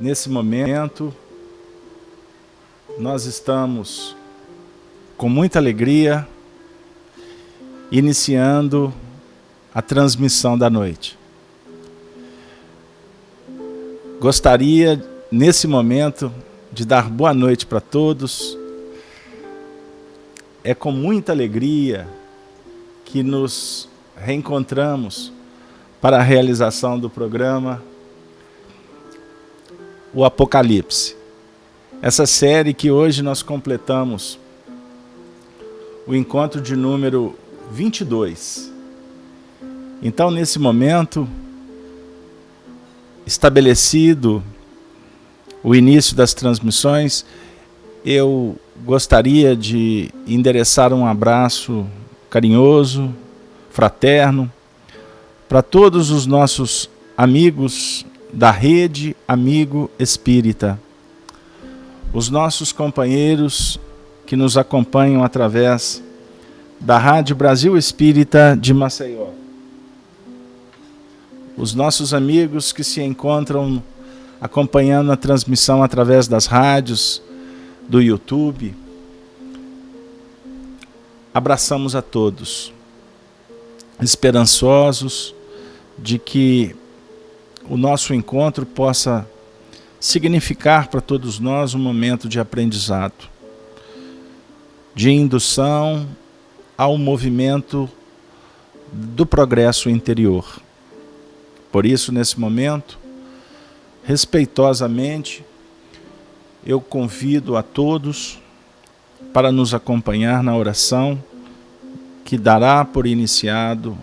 Nesse momento, nós estamos com muita alegria iniciando a transmissão da noite. Gostaria, nesse momento, de dar boa noite para todos. É com muita alegria que nos reencontramos para a realização do programa O Apocalipse. Essa série que hoje nós completamos o encontro de número 22. Então, nesse momento, estabelecido o início das transmissões, eu gostaria de endereçar um abraço carinhoso, fraterno, para todos os nossos amigos da Rede Amigo Espírita, os nossos companheiros que nos acompanham através da Rádio Brasil Espírita de Maceió, os nossos amigos que se encontram acompanhando a transmissão através das rádios, do YouTube. Abraçamos a todos, esperançosos de que o nosso encontro possa significar para todos nós um momento de aprendizado, de indução ao movimento do progresso interior. Por isso, nesse momento, respeitosamente, eu convido a todos para nos acompanhar na oração que dará por iniciado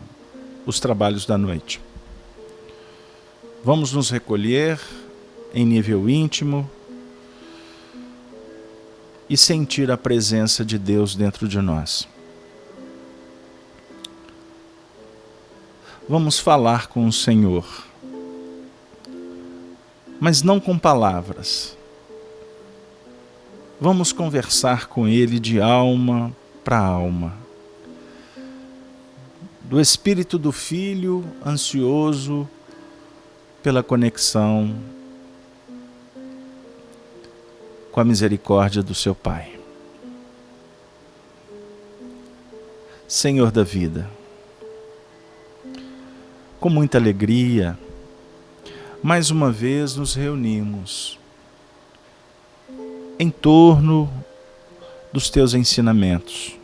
os trabalhos da noite. Vamos nos recolher em nível íntimo e sentir a presença de Deus dentro de nós. Vamos falar com o Senhor, mas não com palavras. Vamos conversar com Ele de alma para alma. Do espírito do Filho ansioso pela conexão com a misericórdia do seu Pai. Senhor da vida, com muita alegria, mais uma vez nos reunimos em torno dos teus ensinamentos,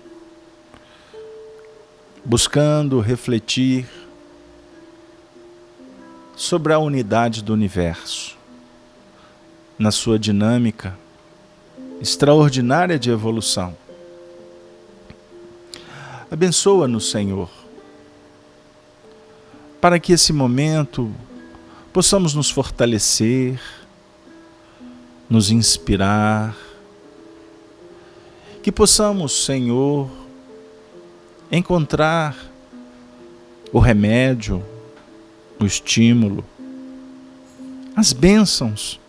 buscando refletir sobre a unidade do universo, na sua dinâmica extraordinária de evolução. Abençoa-nos, Senhor, para que esse momento possamos nos fortalecer, nos inspirar, que possamos, Senhor, encontrar o remédio, o estímulo, as bênçãos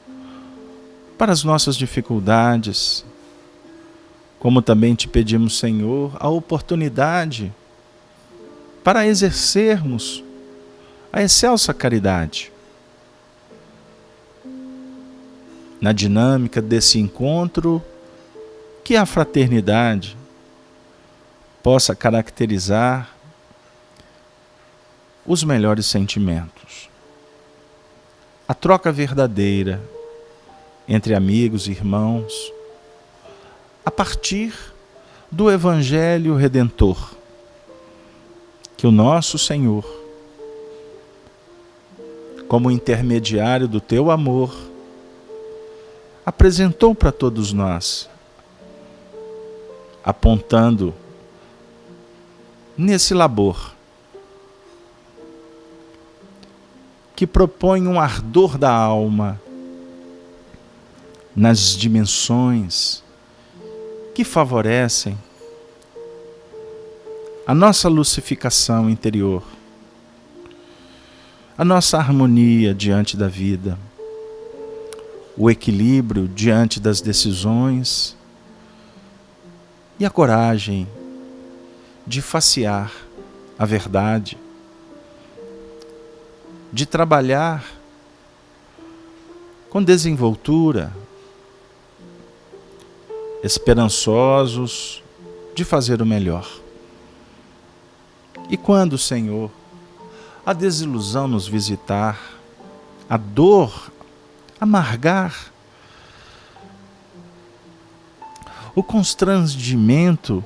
para as nossas dificuldades, como também te pedimos, Senhor, a oportunidade para exercermos a excelsa caridade. Na dinâmica desse encontro, que a fraternidade possa caracterizar os melhores sentimentos. A troca verdadeira entre amigos e irmãos, a partir do Evangelho Redentor, que o nosso Senhor, como intermediário do teu amor, apresentou para todos nós, apontando nesse labor que propõe um ardor da alma nas dimensões que favorecem a nossa lucificação interior, a nossa harmonia diante da vida, o equilíbrio diante das decisões e a coragem de facear a verdade, de trabalhar com desenvoltura, esperançosos de fazer o melhor. E quando, Senhor, a desilusão nos visitar, a dor amargar, o constrangimento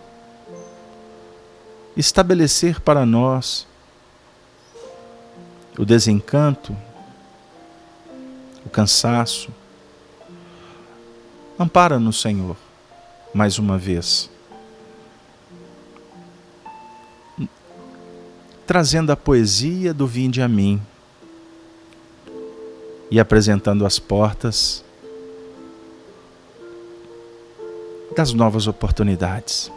estabelecer para nós, o desencanto, o cansaço, ampara-nos, Senhor, mais uma vez, trazendo a poesia do Vinde a mim e apresentando as portas das novas oportunidades.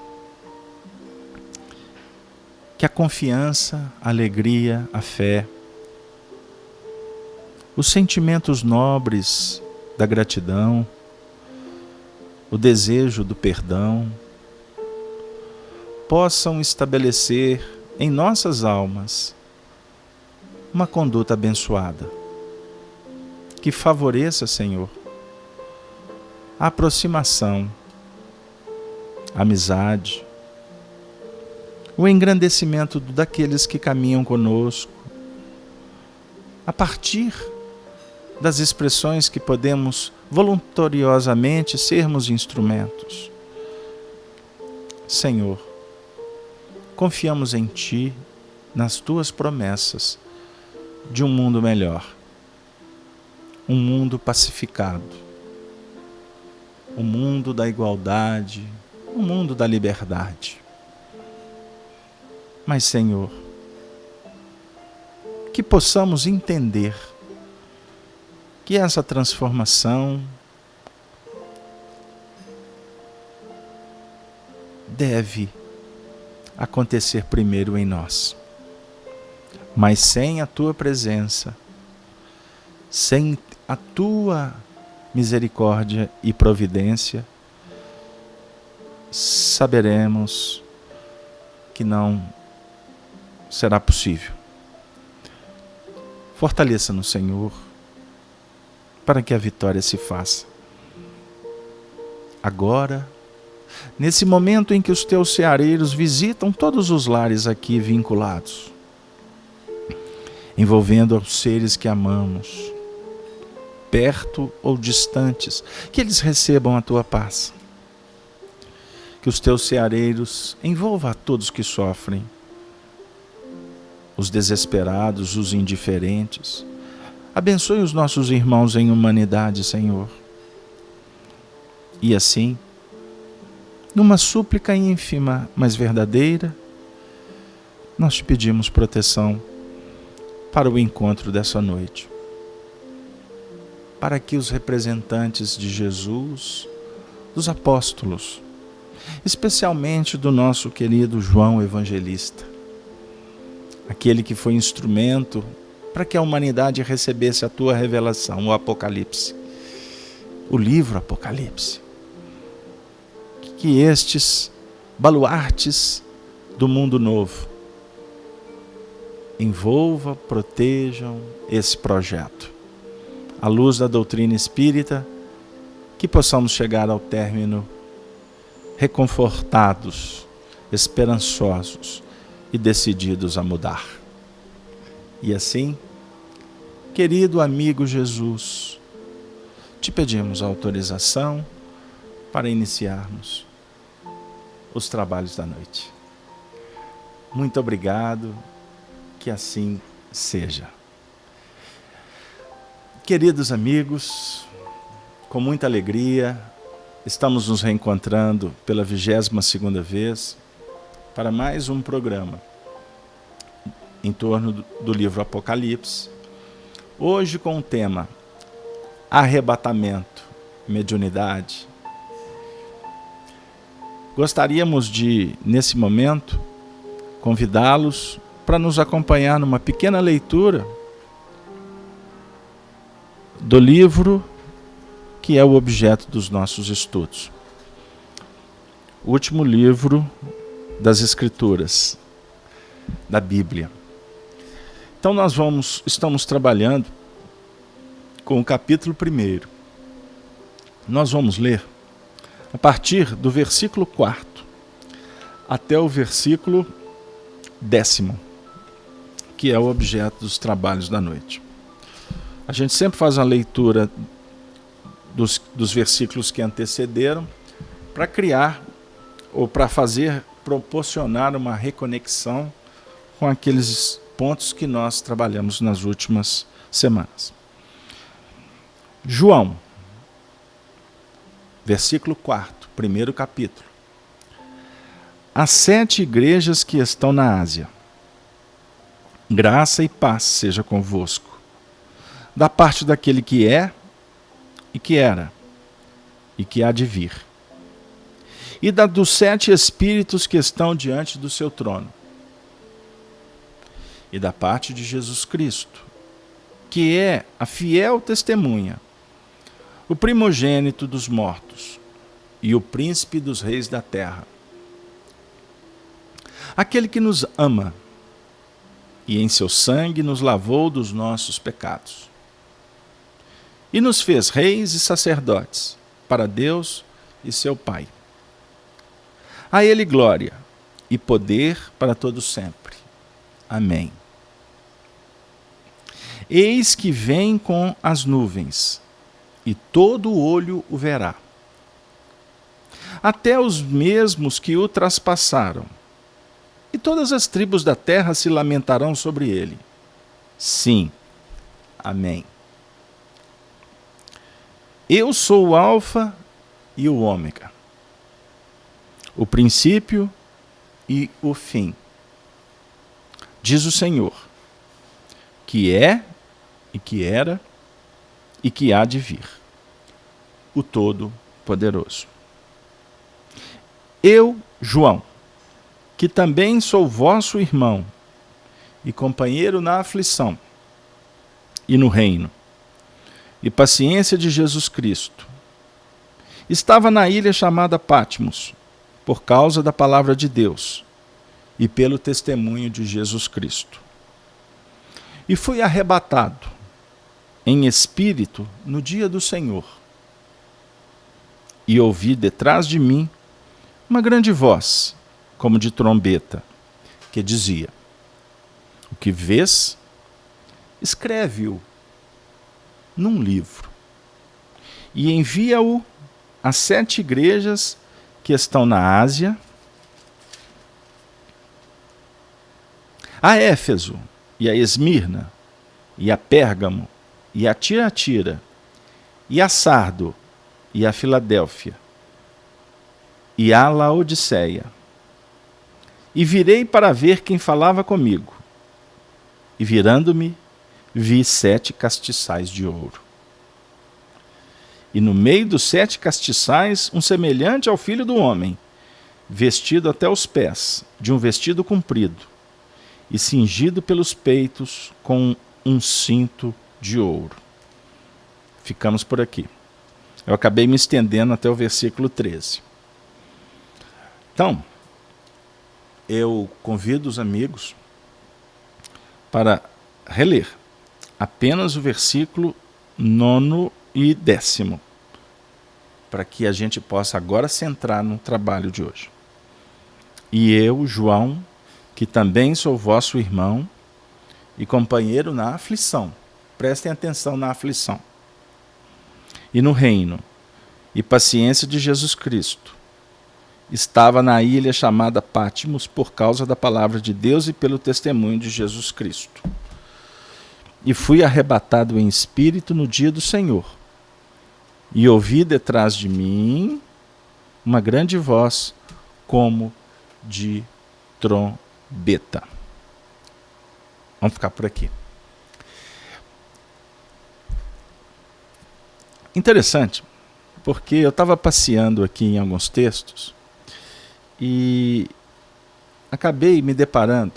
Que a confiança, a alegria, a fé, os sentimentos nobres da gratidão, o desejo do perdão, possam estabelecer em nossas almas uma conduta abençoada, que favoreça, Senhor, a aproximação, a amizade, o engrandecimento daqueles que caminham conosco, a partir das expressões que podemos voluntariosamente sermos instrumentos. Senhor, confiamos em Ti, nas Tuas promessas de um mundo melhor, um mundo pacificado, um mundo da igualdade, um mundo da liberdade. Mas, Senhor, que possamos entender que essa transformação deve acontecer primeiro em nós. Mas sem a Tua presença, sem a Tua misericórdia e providência, saberemos que não será possível. Fortaleça-nos, Senhor, para que a vitória se faça. Agora, nesse momento em que os Teus ceareiros visitam todos os lares aqui vinculados, envolvendo os seres que amamos, perto ou distantes, que eles recebam a Tua paz. Que os Teus ceareiros envolvam a todos que sofrem, os desesperados, os indiferentes. Abençoe os nossos irmãos em humanidade, Senhor. E assim, numa súplica ínfima, mas verdadeira, nós te pedimos proteção para o encontro dessa noite. Para que os representantes de Jesus, dos apóstolos, especialmente do nosso querido João Evangelista, aquele que foi instrumento para que a humanidade recebesse a Tua revelação, o Apocalipse, o livro Apocalipse. Que estes baluartes do mundo novo envolvam, protejam esse projeto. À luz da doutrina espírita, que possamos chegar ao término reconfortados, esperançosos e decididos a mudar. E assim, querido amigo Jesus, te pedimos autorização para iniciarmos os trabalhos da noite. Muito obrigado, que assim seja. Queridos amigos, com muita alegria, estamos nos reencontrando pela 22ª vez para mais um programa em torno do livro Apocalipse. Hoje com o tema Arrebatamento, Mediunidade. Gostaríamos de, nesse momento, convidá-los para nos acompanhar numa pequena leitura do livro que é o objeto dos nossos estudos. O último livro das Escrituras, da Bíblia. Então nós estamos trabalhando com o capítulo 1. Nós vamos ler a partir do versículo 4 até o versículo 10º, que é o objeto dos trabalhos da noite. A gente sempre faz uma leitura dos versículos que antecederam para criar ou para proporcionar uma reconexão com aqueles pontos que nós trabalhamos nas últimas semanas. João, versículo 4, primeiro capítulo. As 7 igrejas que estão na Ásia, graça e paz seja convosco, da parte daquele que é, e que era, e que há de vir, e dos 7 espíritos que estão diante do seu trono, e da parte de Jesus Cristo, que é a fiel testemunha, o primogênito dos mortos e o príncipe dos reis da terra, aquele que nos ama e em seu sangue nos lavou dos nossos pecados e nos fez reis e sacerdotes para Deus e seu Pai. A ele glória e poder para todos sempre. Amém. Eis que vem com as nuvens, e todo olho o verá, até os mesmos que o traspassaram, e todas as tribos da terra se lamentarão sobre ele. Sim, amém. Eu sou o Alfa e o Ômega, o princípio e o fim, diz o Senhor, que é e que era e que há de vir, o Todo-Poderoso. Eu, João, que também sou vosso irmão e companheiro na aflição e no reino e paciência de Jesus Cristo, estava na ilha chamada Patmos, por causa da palavra de Deus e pelo testemunho de Jesus Cristo. E fui arrebatado em espírito no dia do Senhor. E ouvi detrás de mim uma grande voz, como de trombeta, que dizia: o que vês, escreve-o num livro e envia-o às 7 igrejas que estão na Ásia, a Éfeso e a Esmirna e a Pérgamo e a Tiatira e a Sardo e a Filadélfia e a Laodiceia. E virei para ver quem falava comigo. E virando-me, vi 7 castiçais de ouro. E no meio dos 7 castiçais, um semelhante ao Filho do Homem, vestido até os pés, de um vestido comprido, e cingido pelos peitos com um cinto de ouro. Ficamos por aqui. Eu acabei me estendendo até o versículo 13. Então, eu convido os amigos para reler apenas o versículo 9 e 10, para que a gente possa agora centrar no trabalho de hoje. E eu, João, que também sou vosso irmão e companheiro na aflição, prestem atenção na aflição, e no reino, e paciência de Jesus Cristo, estava na ilha chamada Patmos por causa da palavra de Deus e pelo testemunho de Jesus Cristo. E fui arrebatado em espírito no dia do Senhor. E ouvi detrás de mim uma grande voz, como de trombeta. Vamos ficar por aqui. Interessante, porque eu estava passeando aqui em alguns textos e acabei me deparando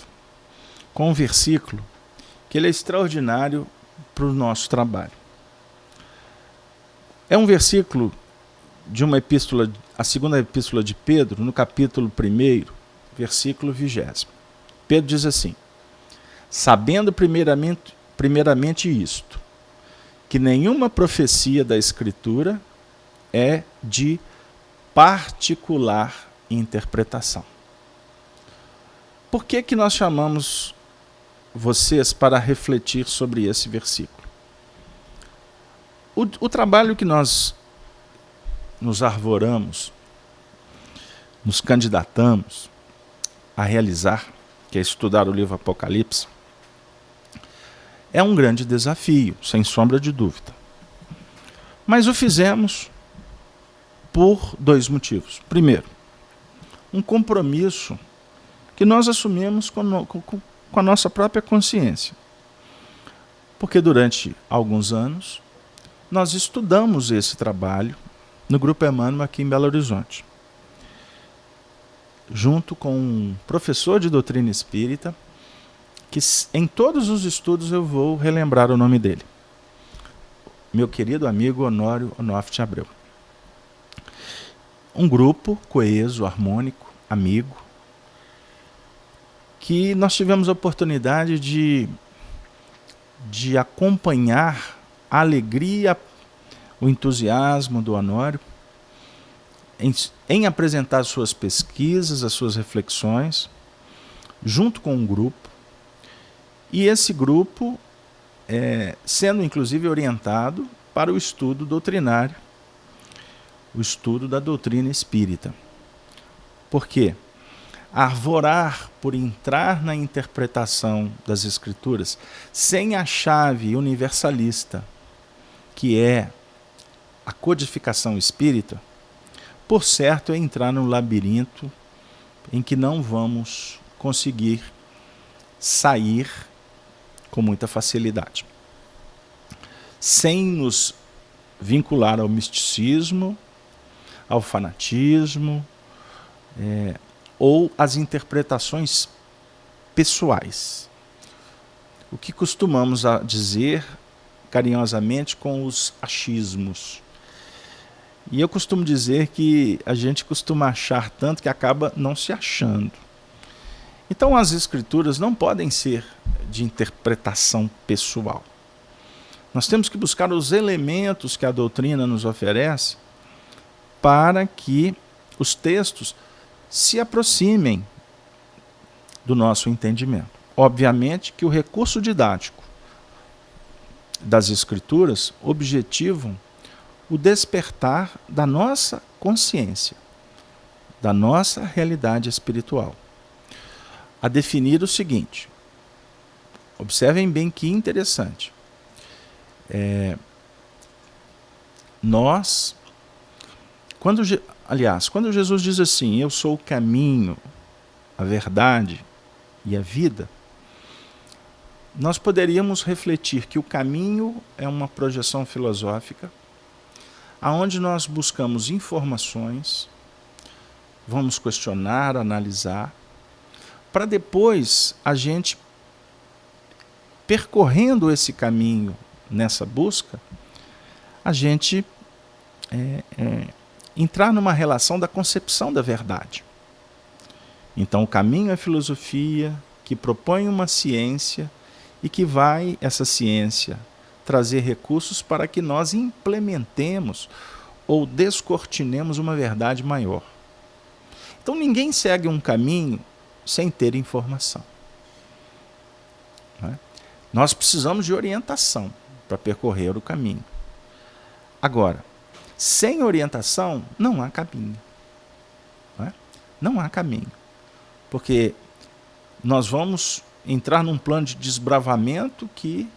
com um versículo que ele é extraordinário para o nosso trabalho. É um versículo de uma epístola, a segunda epístola de Pedro, no capítulo 1, versículo 20. Pedro diz assim: sabendo primeiramente isto, que nenhuma profecia da Escritura é de particular interpretação. Por que que nós chamamos vocês para refletir sobre esse versículo? O trabalho que nós nos arvoramos, nos candidatamos a realizar, que é estudar o livro Apocalipse, é um grande desafio, sem sombra de dúvida. Mas o fizemos por dois motivos. Primeiro, um compromisso que nós assumimos com a nossa própria consciência. Porque durante alguns anos, nós estudamos esse trabalho no Grupo Emmanuel aqui em Belo Horizonte, junto com um professor de doutrina espírita, que em todos os estudos eu vou relembrar o nome dele. Meu querido amigo Honório Onofre Abreu. Um grupo coeso, harmônico, amigo, que nós tivemos a oportunidade de acompanhar a alegria, o entusiasmo do Honório em apresentar suas pesquisas, as suas reflexões, junto com um grupo, e esse grupo sendo inclusive orientado para o estudo doutrinário, o estudo da doutrina espírita. Por quê? Arvorar por entrar na interpretação das Escrituras sem a chave universalista, que é a codificação espírita, por certo é entrar num labirinto em que não vamos conseguir sair com muita facilidade. Sem nos vincular ao misticismo, ao fanatismo, ou às interpretações pessoais. O que costumamos dizer carinhosamente com os achismos. E eu costumo dizer que a gente costuma achar tanto que acaba não se achando. Então as Escrituras não podem ser de interpretação pessoal. Nós temos que buscar os elementos que a doutrina nos oferece para que os textos se aproximem do nosso entendimento. Obviamente que o recurso didático das Escrituras objetivam o despertar da nossa consciência, da nossa realidade espiritual. A definir o seguinte, observem bem que interessante. Quando Jesus diz assim, eu sou o caminho, a verdade e a vida, nós poderíamos refletir que o caminho é uma projeção filosófica, aonde nós buscamos informações, vamos questionar, analisar, para depois a gente, percorrendo esse caminho nessa busca, a gente entrar numa relação da concepção da verdade. Então o caminho é a filosofia que propõe uma ciência e que vai, essa ciência, trazer recursos para que nós implementemos ou descortinemos uma verdade maior. Então ninguém segue um caminho sem ter informação. Não é? Nós precisamos de orientação para percorrer o caminho. Agora, sem orientação não há caminho. Não é? Não há caminho. Porque nós vamos entrar num plano de desbravamento que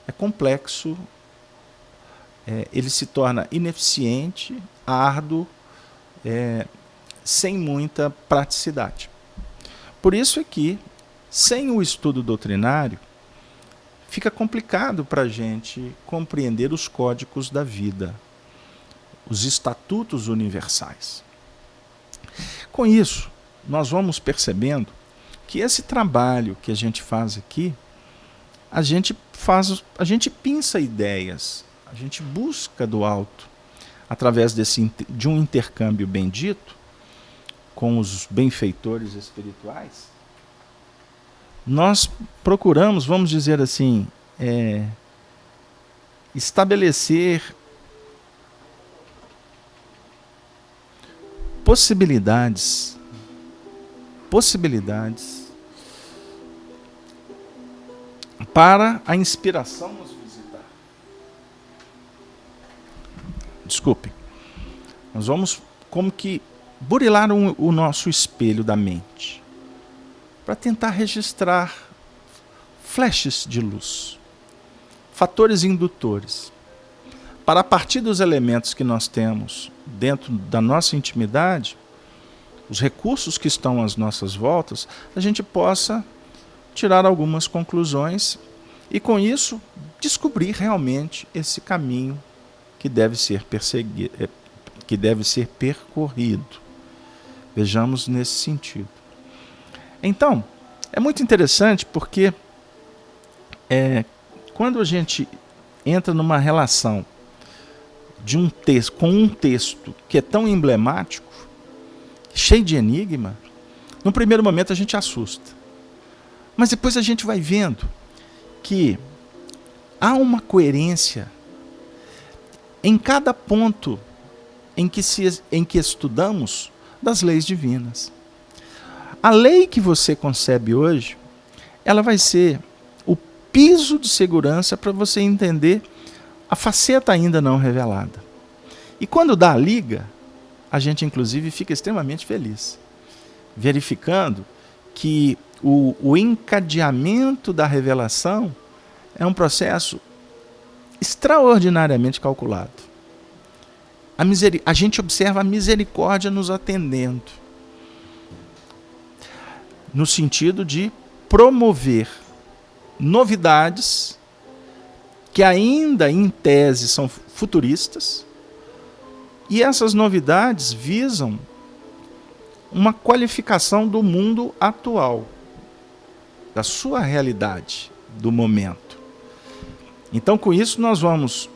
é complexo, ele se torna ineficiente, árduo, sem muita praticidade. Por isso é que, sem o estudo doutrinário, fica complicado para a gente compreender os códigos da vida, os estatutos universais. Com isso, nós vamos percebendo que esse trabalho que a gente faz aqui, a gente pinça ideias, a gente busca do alto, através de um intercâmbio bendito com os benfeitores espirituais, nós procuramos, vamos dizer assim, estabelecer possibilidades para a inspiração nos visitar. Desculpe. Nós vamos como que burilar o nosso espelho da mente para tentar registrar flashes de luz, fatores indutores, para a partir dos elementos que nós temos dentro da nossa intimidade, os recursos que estão às nossas voltas, a gente possa tirar algumas conclusões e, com isso, descobrir realmente esse caminho que deve ser percorrido. Vejamos nesse sentido. Então, é muito interessante porque quando a gente entra numa relação de um texto com um texto que é tão emblemático, cheio de enigma, no primeiro momento a gente assusta. Mas depois a gente vai vendo que há uma coerência em cada ponto em que estudamos das leis divinas. A lei que você concebe hoje, ela vai ser o piso de segurança para você entender a faceta ainda não revelada. E quando dá a liga, a gente inclusive fica extremamente feliz, verificando que o encadeamento da revelação é um processo extraordinariamente calculado. A gente observa a misericórdia nos atendendo, no sentido de promover novidades que ainda em tese são futuristas, e essas novidades visam uma qualificação do mundo atual, da sua realidade, do momento. Então, com isso, nós vamos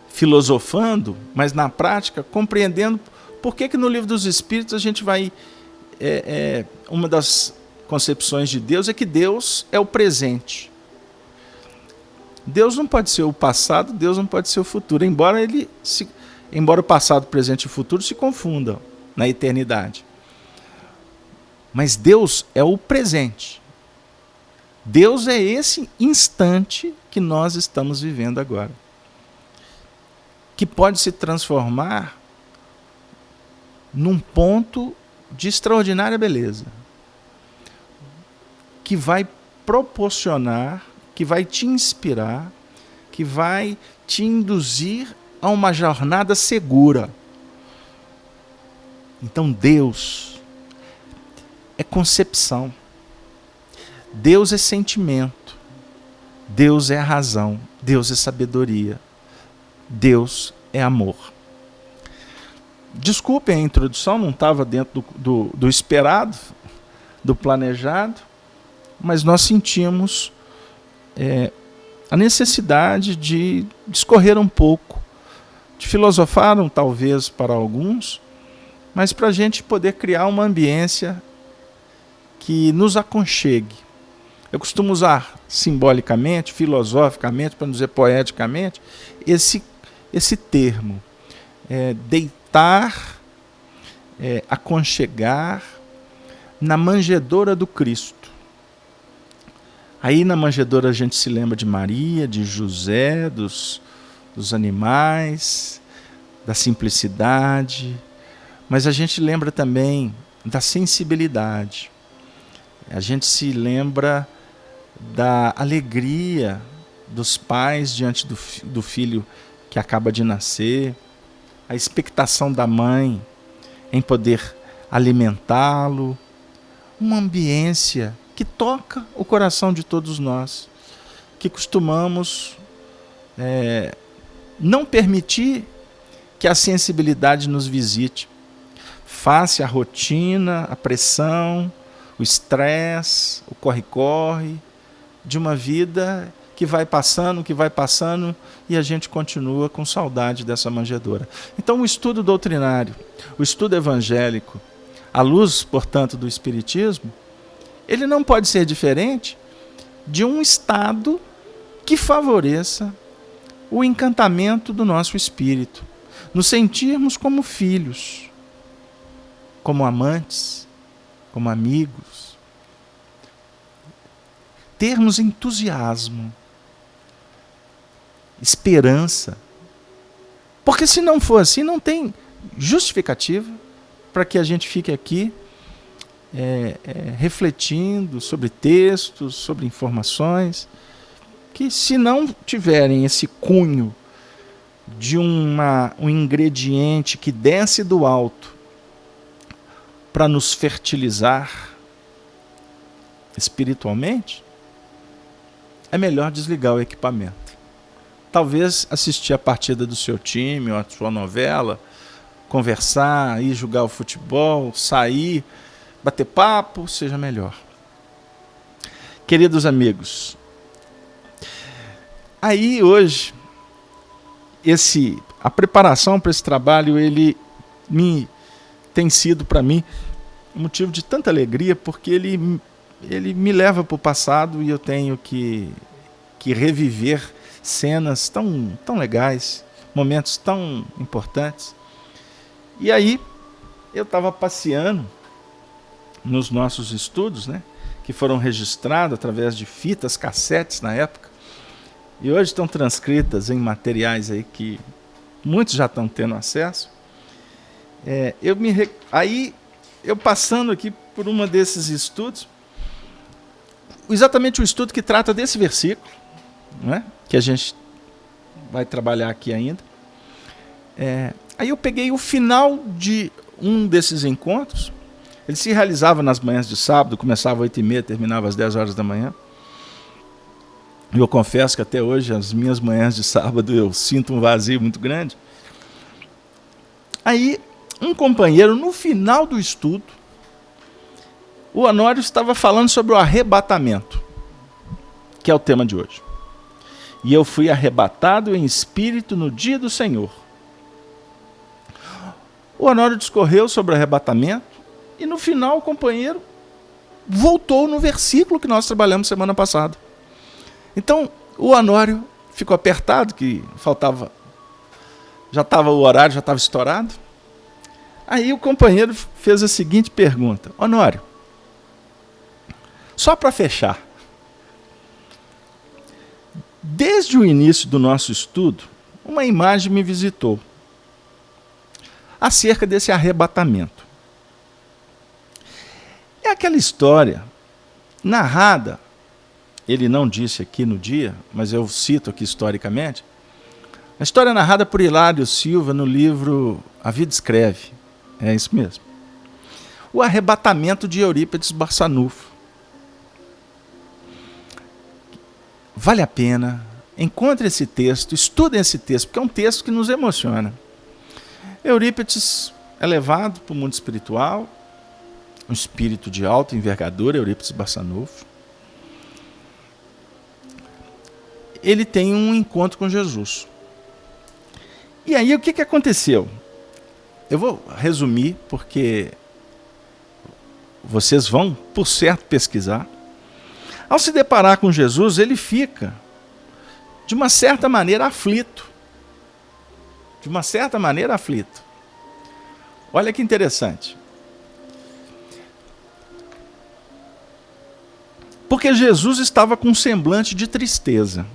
filosofando, mas na prática compreendendo por que no Livro dos Espíritos a gente vai... uma das concepções de Deus é que Deus é o presente. Deus não pode ser o passado, Deus não pode ser o futuro, embora o passado, o presente e o futuro se confundam na eternidade. Mas Deus é o presente. Deus é esse instante que nós estamos vivendo agora, que pode se transformar num ponto de extraordinária beleza, que vai proporcionar, que vai te inspirar, que vai te induzir a uma jornada segura. Então Deus é concepção, Deus é sentimento, Deus é a razão, Deus é sabedoria, Deus é amor. Desculpem a introdução, não estava dentro do esperado, do planejado, mas nós sentimos a necessidade de discorrer um pouco, de filosofar talvez para alguns, mas para a gente poder criar uma ambiência que nos aconchegue. Eu costumo usar simbolicamente, filosoficamente, para não dizer poeticamente, esse termo, deitar, aconchegar na manjedoura do Cristo. Aí na manjedoura a gente se lembra de Maria, de José, dos animais, da simplicidade, mas a gente lembra também da sensibilidade. A gente se lembra da alegria dos pais diante do filho que acaba de nascer, a expectação da mãe em poder alimentá-lo, uma ambiência que toca o coração de todos nós, que costumamos não permitir que a sensibilidade nos visite, face à rotina, à pressão, o estresse, o corre-corre, de uma vida que vai passando, e a gente continua com saudade dessa manjedoura. Então o estudo doutrinário, o estudo evangélico, à luz, portanto, do Espiritismo, ele não pode ser diferente de um estado que favoreça o encantamento do nosso espírito, nos sentirmos como filhos, como amantes, como amigos, termos entusiasmo, esperança, porque se não for assim, não tem justificativa para que a gente fique aqui refletindo sobre textos, sobre informações, que se não tiverem esse cunho de um ingrediente que desce do alto para nos fertilizar espiritualmente, é melhor desligar o equipamento. Talvez assistir a partida do seu time ou a sua novela, conversar, ir jogar o futebol, sair, bater papo, seja melhor. Queridos amigos, aí hoje, a preparação para esse trabalho, ele tem sido para mim um motivo de tanta alegria, porque ele me leva para o passado e eu tenho que reviver cenas tão legais, momentos tão importantes. E aí, eu estava passeando nos nossos estudos, né, que foram registrados através de fitas, cassetes na época, e hoje estão transcritas em materiais aí que muitos já estão tendo acesso. Aí, eu passando aqui por uma desses estudos, exatamente o estudo que trata desse versículo, né, que a gente vai trabalhar aqui ainda. Aí eu peguei o final de um desses encontros. Ele se realizava nas manhãs de sábado, começava às 8h30, terminava às 10 horas da manhã. E eu confesso que até hoje, as minhas manhãs de sábado, eu sinto um vazio muito grande. Aí, um companheiro, no final do estudo, o Honório estava falando sobre o arrebatamento, que é o tema de hoje. E eu fui arrebatado em espírito no dia do Senhor. O Honório discorreu sobre o arrebatamento e no final o companheiro voltou no versículo que nós trabalhamos semana passada. Então o Honório ficou apertado, que faltava, já estava o horário, já estava estourado. Aí o companheiro fez a seguinte pergunta: Honório, só para fechar, desde o início do nosso estudo, uma imagem me visitou acerca desse arrebatamento. É aquela história narrada, ele não disse aqui no dia, mas eu cito aqui historicamente, a história narrada por Hilário Silva no livro A Vida Escreve, é isso mesmo. O arrebatamento de Eurípides Barçanufo. Vale a pena, encontre esse texto, estudem esse texto, porque é um texto que nos emociona. Eurípides é levado para o mundo espiritual, um espírito de alta envergadura, Eurípides Barçanufo. Ele tem um encontro com Jesus. E aí o que aconteceu? Eu vou resumir, porque vocês vão, por certo, pesquisar. Ao se deparar com Jesus, ele fica, de uma certa maneira, aflito. Olha que interessante. Porque Jesus estava com um semblante de tristeza.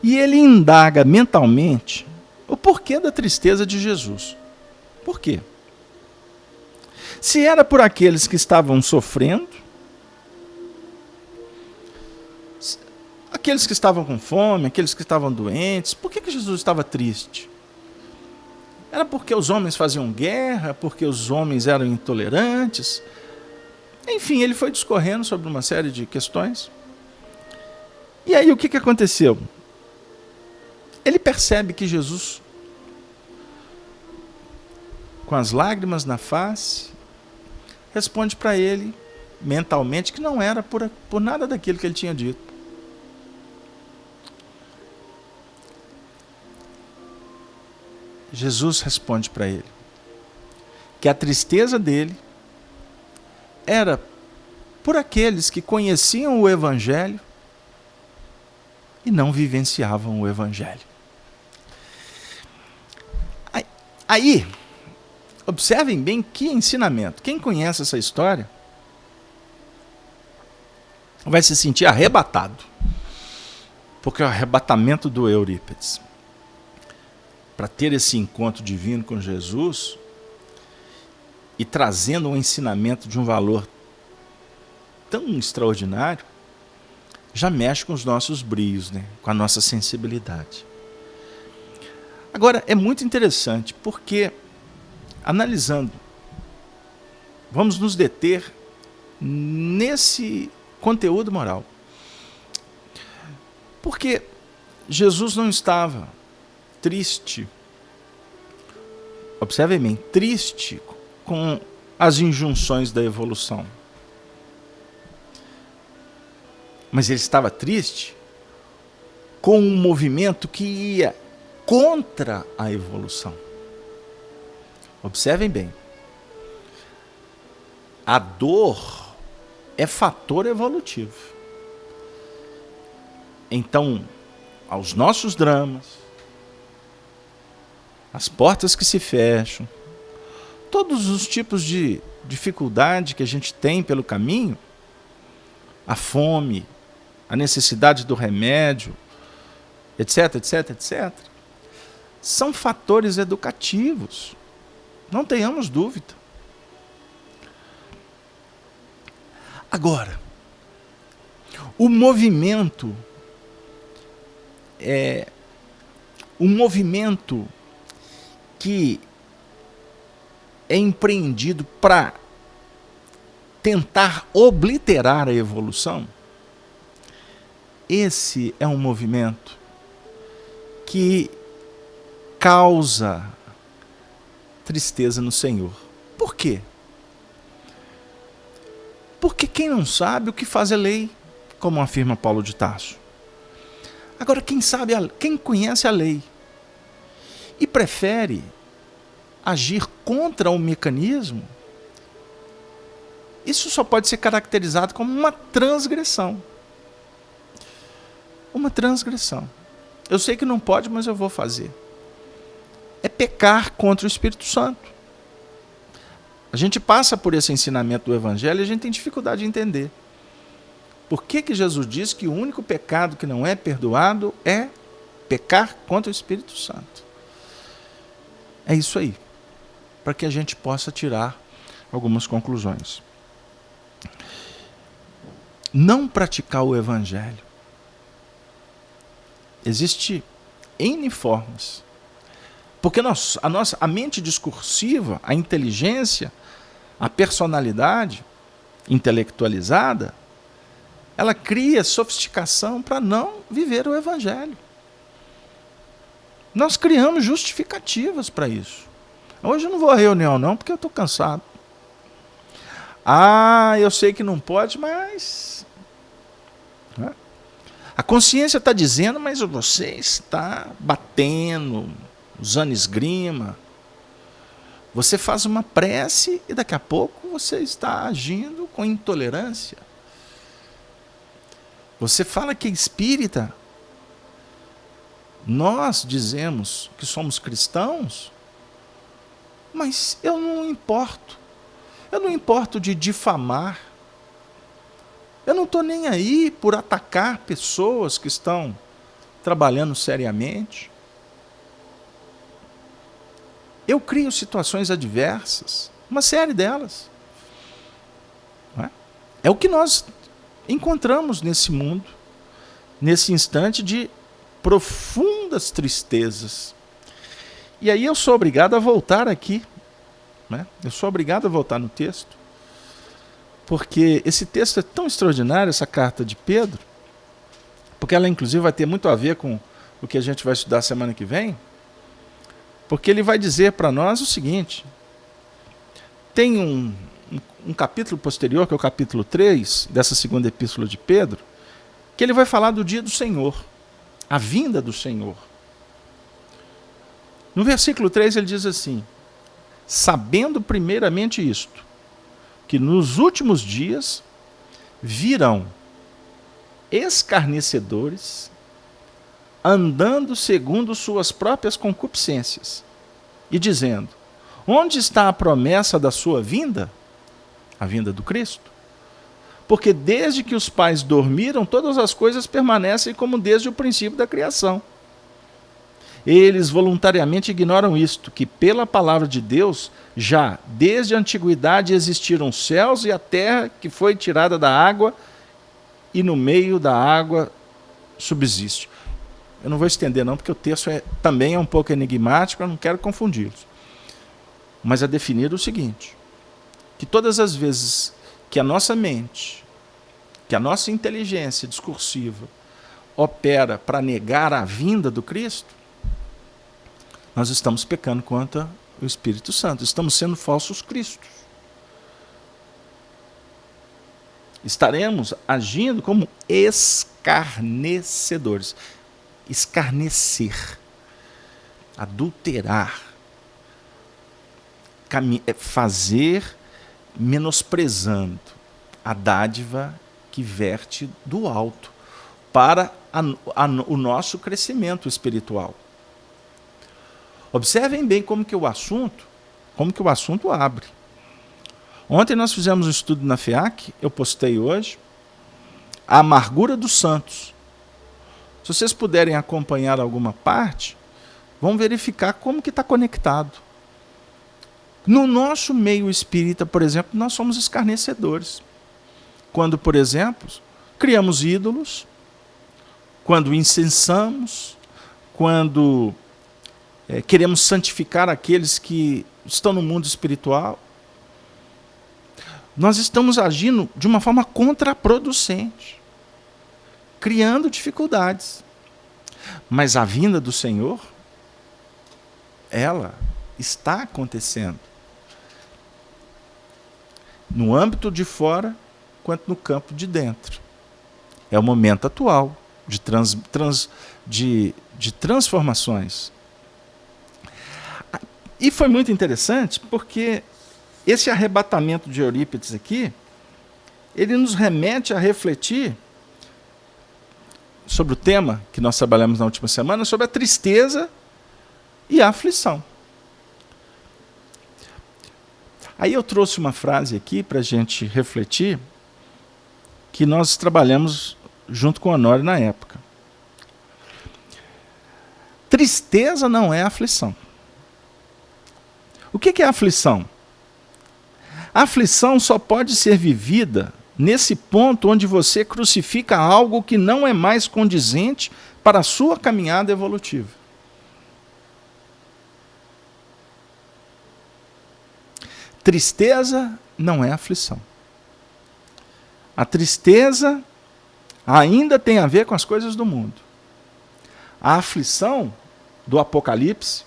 E ele indaga mentalmente o porquê da tristeza de Jesus. Por quê? Se era por aqueles que estavam sofrendo, aqueles que estavam com fome, aqueles que estavam doentes, por que Jesus estava triste? Era porque os homens faziam guerra, porque os homens eram intolerantes? Enfim, ele foi discorrendo sobre uma série de questões. E aí o que aconteceu? Ele percebe que Jesus, com as lágrimas na face, responde para ele mentalmente que não era por nada daquilo que ele tinha dito. Jesus responde para ele que a tristeza dele era por aqueles que conheciam o Evangelho e não vivenciavam o Evangelho. Aí, observem bem que ensinamento. Quem conhece essa história vai se sentir arrebatado, porque é o arrebatamento do Eurípides. Para ter esse encontro divino com Jesus e trazendo um ensinamento de um valor tão extraordinário, já mexe com os nossos brios, né? Com a nossa sensibilidade. Agora, é muito interessante, porque, analisando, vamos nos deter nesse conteúdo moral. Porque Jesus não estava triste, observem bem, triste com as injunções da evolução. Mas ele estava triste com um movimento que ia contra a evolução. Observem bem. A dor é fator evolutivo. Então, aos nossos dramas, as portas que se fecham, todos os tipos de dificuldade que a gente tem pelo caminho, a fome, a necessidade do remédio, etc, etc, etc, são fatores educativos. Não tenhamos dúvida. Agora, o movimento é um movimento que é empreendido para tentar obliterar a evolução. Esse é um movimento que causa tristeza no Senhor. Por quê? Porque quem não sabe o que faz é lei, como afirma Paulo de Tarso. Agora, quem conhece a lei e prefere agir contra o mecanismo, isso só pode ser caracterizado como uma transgressão. Uma transgressão. Eu sei que não pode, mas eu vou fazer. É pecar contra o Espírito Santo. A gente passa por esse ensinamento do Evangelho e a gente tem dificuldade de entender. Por que Jesus diz que o único pecado que não é perdoado é pecar contra o Espírito Santo? É isso aí. Para que a gente possa tirar algumas conclusões. Não praticar o Evangelho. Existe N formas. Porque a mente discursiva, a inteligência, a personalidade intelectualizada, ela cria sofisticação para não viver o Evangelho. Nós criamos justificativas para isso. Hoje eu não vou à reunião não, porque eu estou cansado. Eu sei que não pode, mas... A consciência está dizendo, mas você está batendo, usando esgrima. Você faz uma prece e daqui a pouco você está agindo com intolerância. Você fala que é espírita. Nós dizemos que somos cristãos, mas eu não importo. Eu não importo de difamar. Eu não estou nem aí por atacar pessoas que estão trabalhando seriamente. Eu crio situações adversas, uma série delas. Não é? É o que nós encontramos nesse mundo, nesse instante de profundas tristezas. E aí eu sou obrigado a voltar aqui. Né? Eu sou obrigado a voltar no texto. Porque esse texto é tão extraordinário, essa carta de Pedro, porque ela inclusive vai ter muito a ver com o que a gente vai estudar semana que vem, porque ele vai dizer para nós o seguinte: tem um capítulo posterior, que é o capítulo 3, dessa segunda epístola de Pedro, que ele vai falar do dia do Senhor, a vinda do Senhor. No versículo 3 ele diz assim: sabendo primeiramente isto, que nos últimos dias virão escarnecedores andando segundo suas próprias concupiscências, e dizendo: onde está a promessa da sua vinda? A vinda do Cristo. Porque desde que os pais dormiram, todas as coisas permanecem como desde o princípio da criação. Eles voluntariamente ignoram isto, que pela palavra de Deus, já desde a antiguidade existiram os céus e a terra que foi tirada da água, e no meio da água subsiste. Eu não vou estender não, porque o texto também é um pouco enigmático, eu não quero confundi-los. Mas a definir o seguinte, que todas as vezes que a nossa mente, que a nossa inteligência discursiva opera para negar a vinda do Cristo, nós estamos pecando contra o Espírito Santo, estamos sendo falsos cristos. Estaremos agindo como escarnecedores. Escarnecer, adulterar, fazer menosprezando a dádiva que verte do alto para o nosso crescimento espiritual. Observem bem como que o assunto abre. Ontem nós fizemos um estudo na FEAC, eu postei hoje, a amargura dos santos. Se vocês puderem acompanhar alguma parte, vão verificar como que está conectado. No nosso meio espírita, por exemplo, nós somos escarnecedores. Quando, por exemplo, criamos ídolos, quando incensamos, quando queremos santificar aqueles que estão no mundo espiritual, nós estamos agindo de uma forma contraproducente, criando dificuldades. Mas a vinda do Senhor, ela está acontecendo. No âmbito de fora, quanto no campo de dentro. É o momento atual de transformações. E foi muito interessante porque esse arrebatamento de Eurípides aqui, ele nos remete a refletir sobre o tema que nós trabalhamos na última semana, sobre a tristeza e a aflição. Aí eu trouxe uma frase aqui para a gente refletir, que nós trabalhamos junto com o Honório na época. Tristeza não é aflição. O que é aflição? A aflição só pode ser vivida nesse ponto onde você crucifica algo que não é mais condizente para a sua caminhada evolutiva. Tristeza não é aflição. A tristeza ainda tem a ver com as coisas do mundo. A aflição do Apocalipse,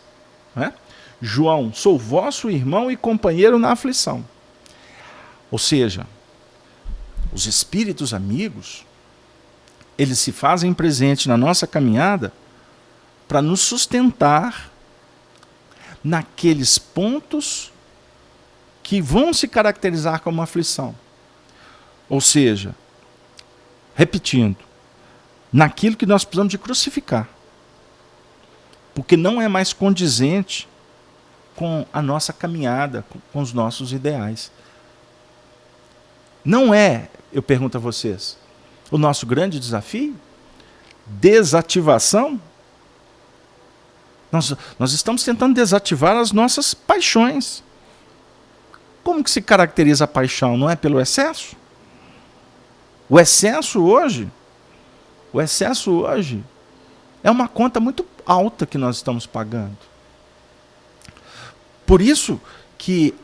né? João, sou vosso irmão e companheiro na aflição. Ou seja, os espíritos amigos, eles se fazem presente na nossa caminhada para nos sustentar naqueles pontos que vão se caracterizar como aflição. Ou seja, repetindo, naquilo que nós precisamos de crucificar. Porque não é mais condizente com a nossa caminhada, com os nossos ideais. Não é, eu pergunto a vocês, o nosso grande desafio? Desativação? Nós estamos tentando desativar as nossas paixões. Como que se caracteriza a paixão? Não é pelo excesso? O excesso hoje é uma conta muito alta que nós estamos pagando. Por isso que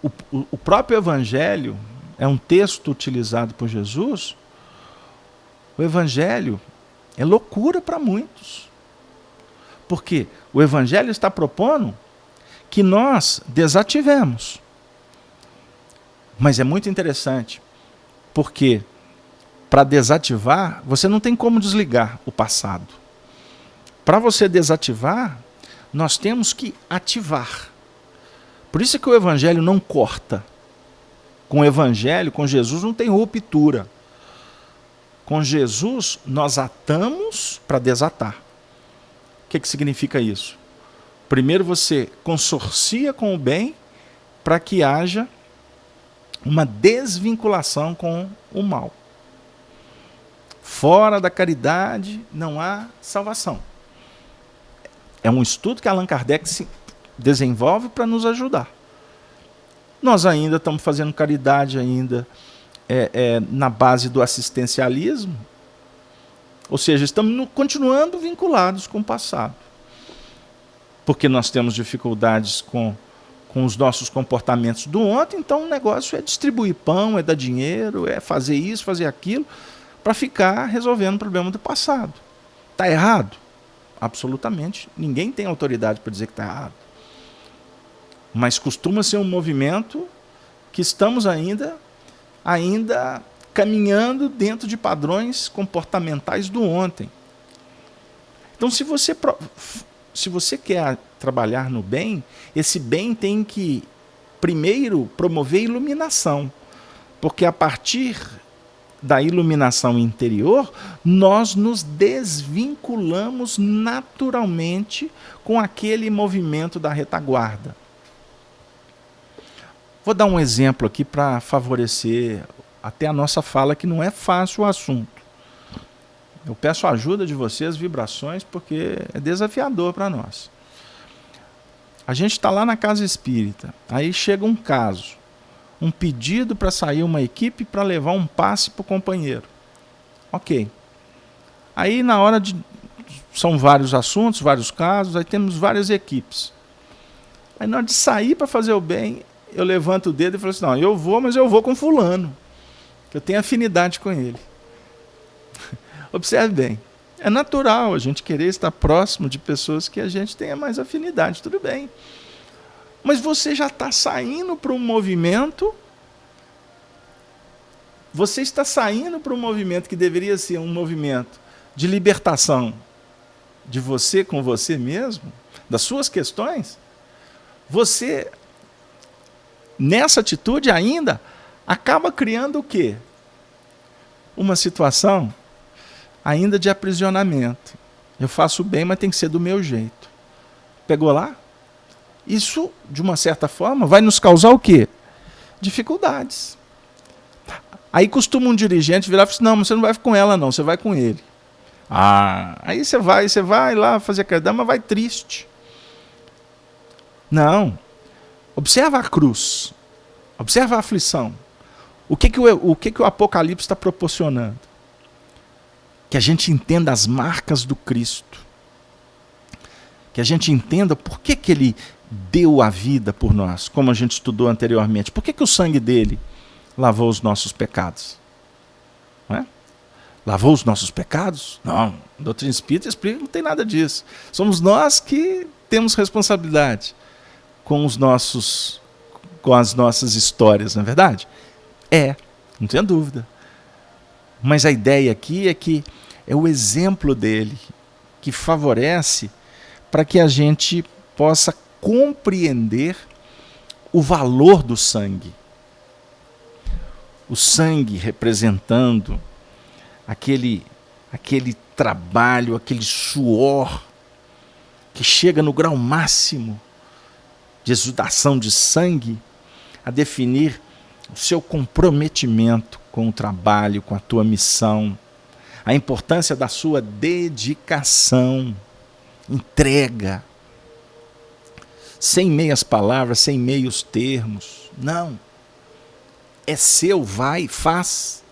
o próprio Evangelho é um texto utilizado por Jesus. O Evangelho é loucura para muitos. Porque o Evangelho está propondo que nós desativemos. Mas é muito interessante, porque para desativar, você não tem como desligar o passado. Para você desativar, nós temos que ativar. Por isso é que o Evangelho não corta. Com o Evangelho, com Jesus, não tem ruptura. Com Jesus, nós atamos para desatar. O que significa isso? Primeiro você consorcia com o bem para que haja uma desvinculação com o mal. Fora da caridade não há salvação. É um estudo que Allan Kardec se desenvolve para nos ajudar. Nós ainda estamos fazendo caridade ainda na base do assistencialismo, ou seja, estamos continuando vinculados com o passado. Porque nós temos dificuldades com os nossos comportamentos do ontem, então o negócio é distribuir pão, é dar dinheiro, é fazer isso, fazer aquilo, para ficar resolvendo o problema do passado. Está errado? Absolutamente. Ninguém tem autoridade para dizer que está errado. Mas costuma ser um movimento que estamos ainda caminhando dentro de padrões comportamentais do ontem. Então, se você quer trabalhar no bem, esse bem tem que, primeiro, promover iluminação. Porque a partir da iluminação interior, nós nos desvinculamos naturalmente com aquele movimento da retaguarda. Vou dar um exemplo aqui para favorecer até a nossa fala, que não é fácil o assunto. Eu peço a ajuda de vocês, vibrações, porque é desafiador para nós. A gente está lá na casa espírita, aí chega um caso, um pedido para sair uma equipe para levar um passe para o companheiro. Ok. Aí na hora de... São vários assuntos, vários casos, aí temos várias equipes. Aí na hora de sair para fazer o bem, eu levanto o dedo e falo assim, não, eu vou, mas eu vou com fulano, que eu tenho afinidade com ele. Observe bem, é natural a gente querer estar próximo de pessoas que a gente tenha mais afinidade, tudo bem. Mas você já está saindo para um movimento, você está saindo para um movimento que deveria ser um movimento de libertação de você com você mesmo, das suas questões. Você, nessa atitude ainda, acaba criando o quê? Uma situação ainda de aprisionamento. Eu faço bem, mas tem que ser do meu jeito. Pegou lá? Isso, de uma certa forma, vai nos causar o quê? Dificuldades. Aí costuma um dirigente virar e falar assim, não, mas você não vai com ela não, você vai com ele. Aí você vai lá fazer caridade, mas vai triste. Não. Observa a cruz. Observa a aflição. O que o Apocalipse está proporcionando? Que a gente entenda as marcas do Cristo. Que a gente entenda por que ele deu a vida por nós, como a gente estudou anteriormente. Por que o sangue dele lavou os nossos pecados? Não é? Lavou os nossos pecados? Não. A doutrina espírita explica que não tem nada disso. Somos nós que temos responsabilidade com as nossas histórias, não é verdade? Não tenha dúvida. Mas a ideia aqui é que é o exemplo dele que favorece para que a gente possa compreender o valor do sangue. O sangue representando aquele trabalho, aquele suor que chega no grau máximo de exudação de sangue a definir o seu comprometimento com o trabalho, com a tua missão, a importância da sua dedicação, entrega, sem meias palavras, sem meios termos. Não. É seu, vai, faz.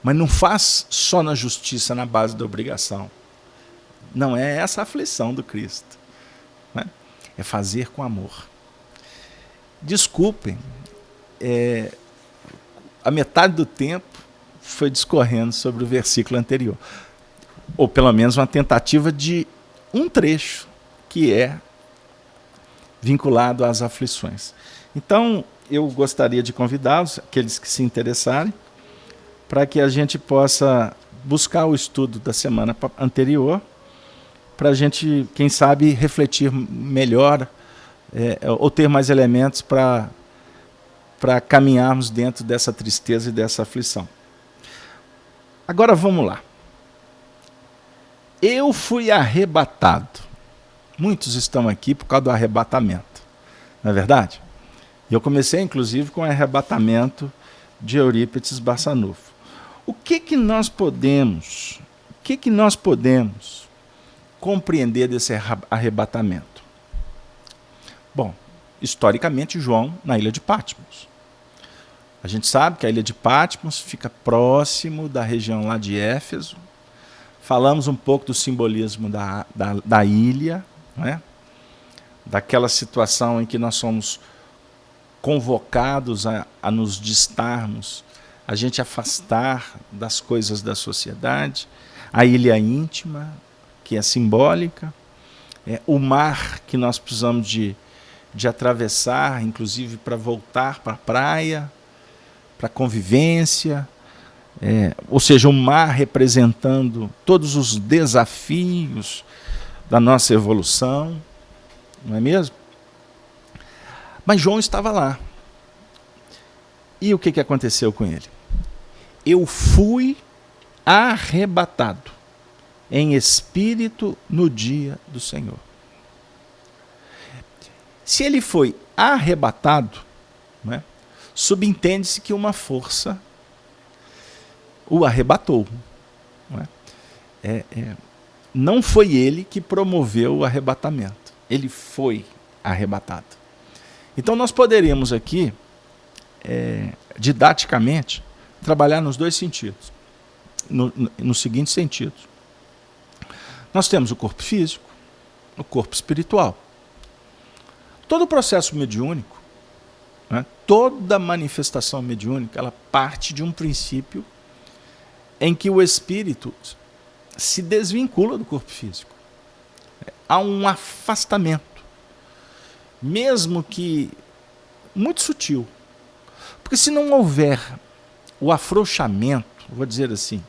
Mas não faz só na justiça, na base da obrigação. Não é essa a aflição do Cristo. Né? É fazer com amor. Desculpem, a metade do tempo foi discorrendo sobre o versículo anterior. Ou pelo menos uma tentativa de um trecho que é vinculado às aflições. Então, eu gostaria de convidá-los, aqueles que se interessarem, para que a gente possa buscar o estudo da semana anterior, para a gente, quem sabe, refletir melhor ou ter mais elementos para caminharmos dentro dessa tristeza e dessa aflição. Agora vamos lá. Eu fui arrebatado. Muitos estão aqui por causa do arrebatamento, não é verdade? E eu comecei, inclusive, com o arrebatamento de Eurípides Barçanufo. O que nós podemos compreender desse arrebatamento? Bom, historicamente, João na ilha de Patmos. A gente sabe que a ilha de Patmos fica próximo da região lá de Éfeso. Falamos um pouco do simbolismo da ilha, não é? Daquela situação em que nós somos convocados a nos distarmos, a gente afastar das coisas da sociedade, a ilha íntima, que é simbólica, o mar que nós precisamos de atravessar, inclusive para voltar para a praia, para a convivência, ou seja, o mar representando todos os desafios da nossa evolução, não é mesmo? Mas João estava lá. E o que aconteceu com ele? Eu fui arrebatado em espírito no dia do Senhor. Se ele foi arrebatado, né, subentende-se que uma força o arrebatou. Não foi ele que promoveu o arrebatamento. Ele foi arrebatado. Então nós poderíamos aqui, didaticamente, trabalhar nos dois sentidos. No seguinte sentido. Nós temos o corpo físico, o corpo espiritual. Todo o processo mediúnico, né, toda manifestação mediúnica, ela parte de um princípio em que o espírito se desvincula do corpo físico. Há um afastamento, mesmo que muito sutil. Porque se não houver o afrouxamento, vou dizer assim,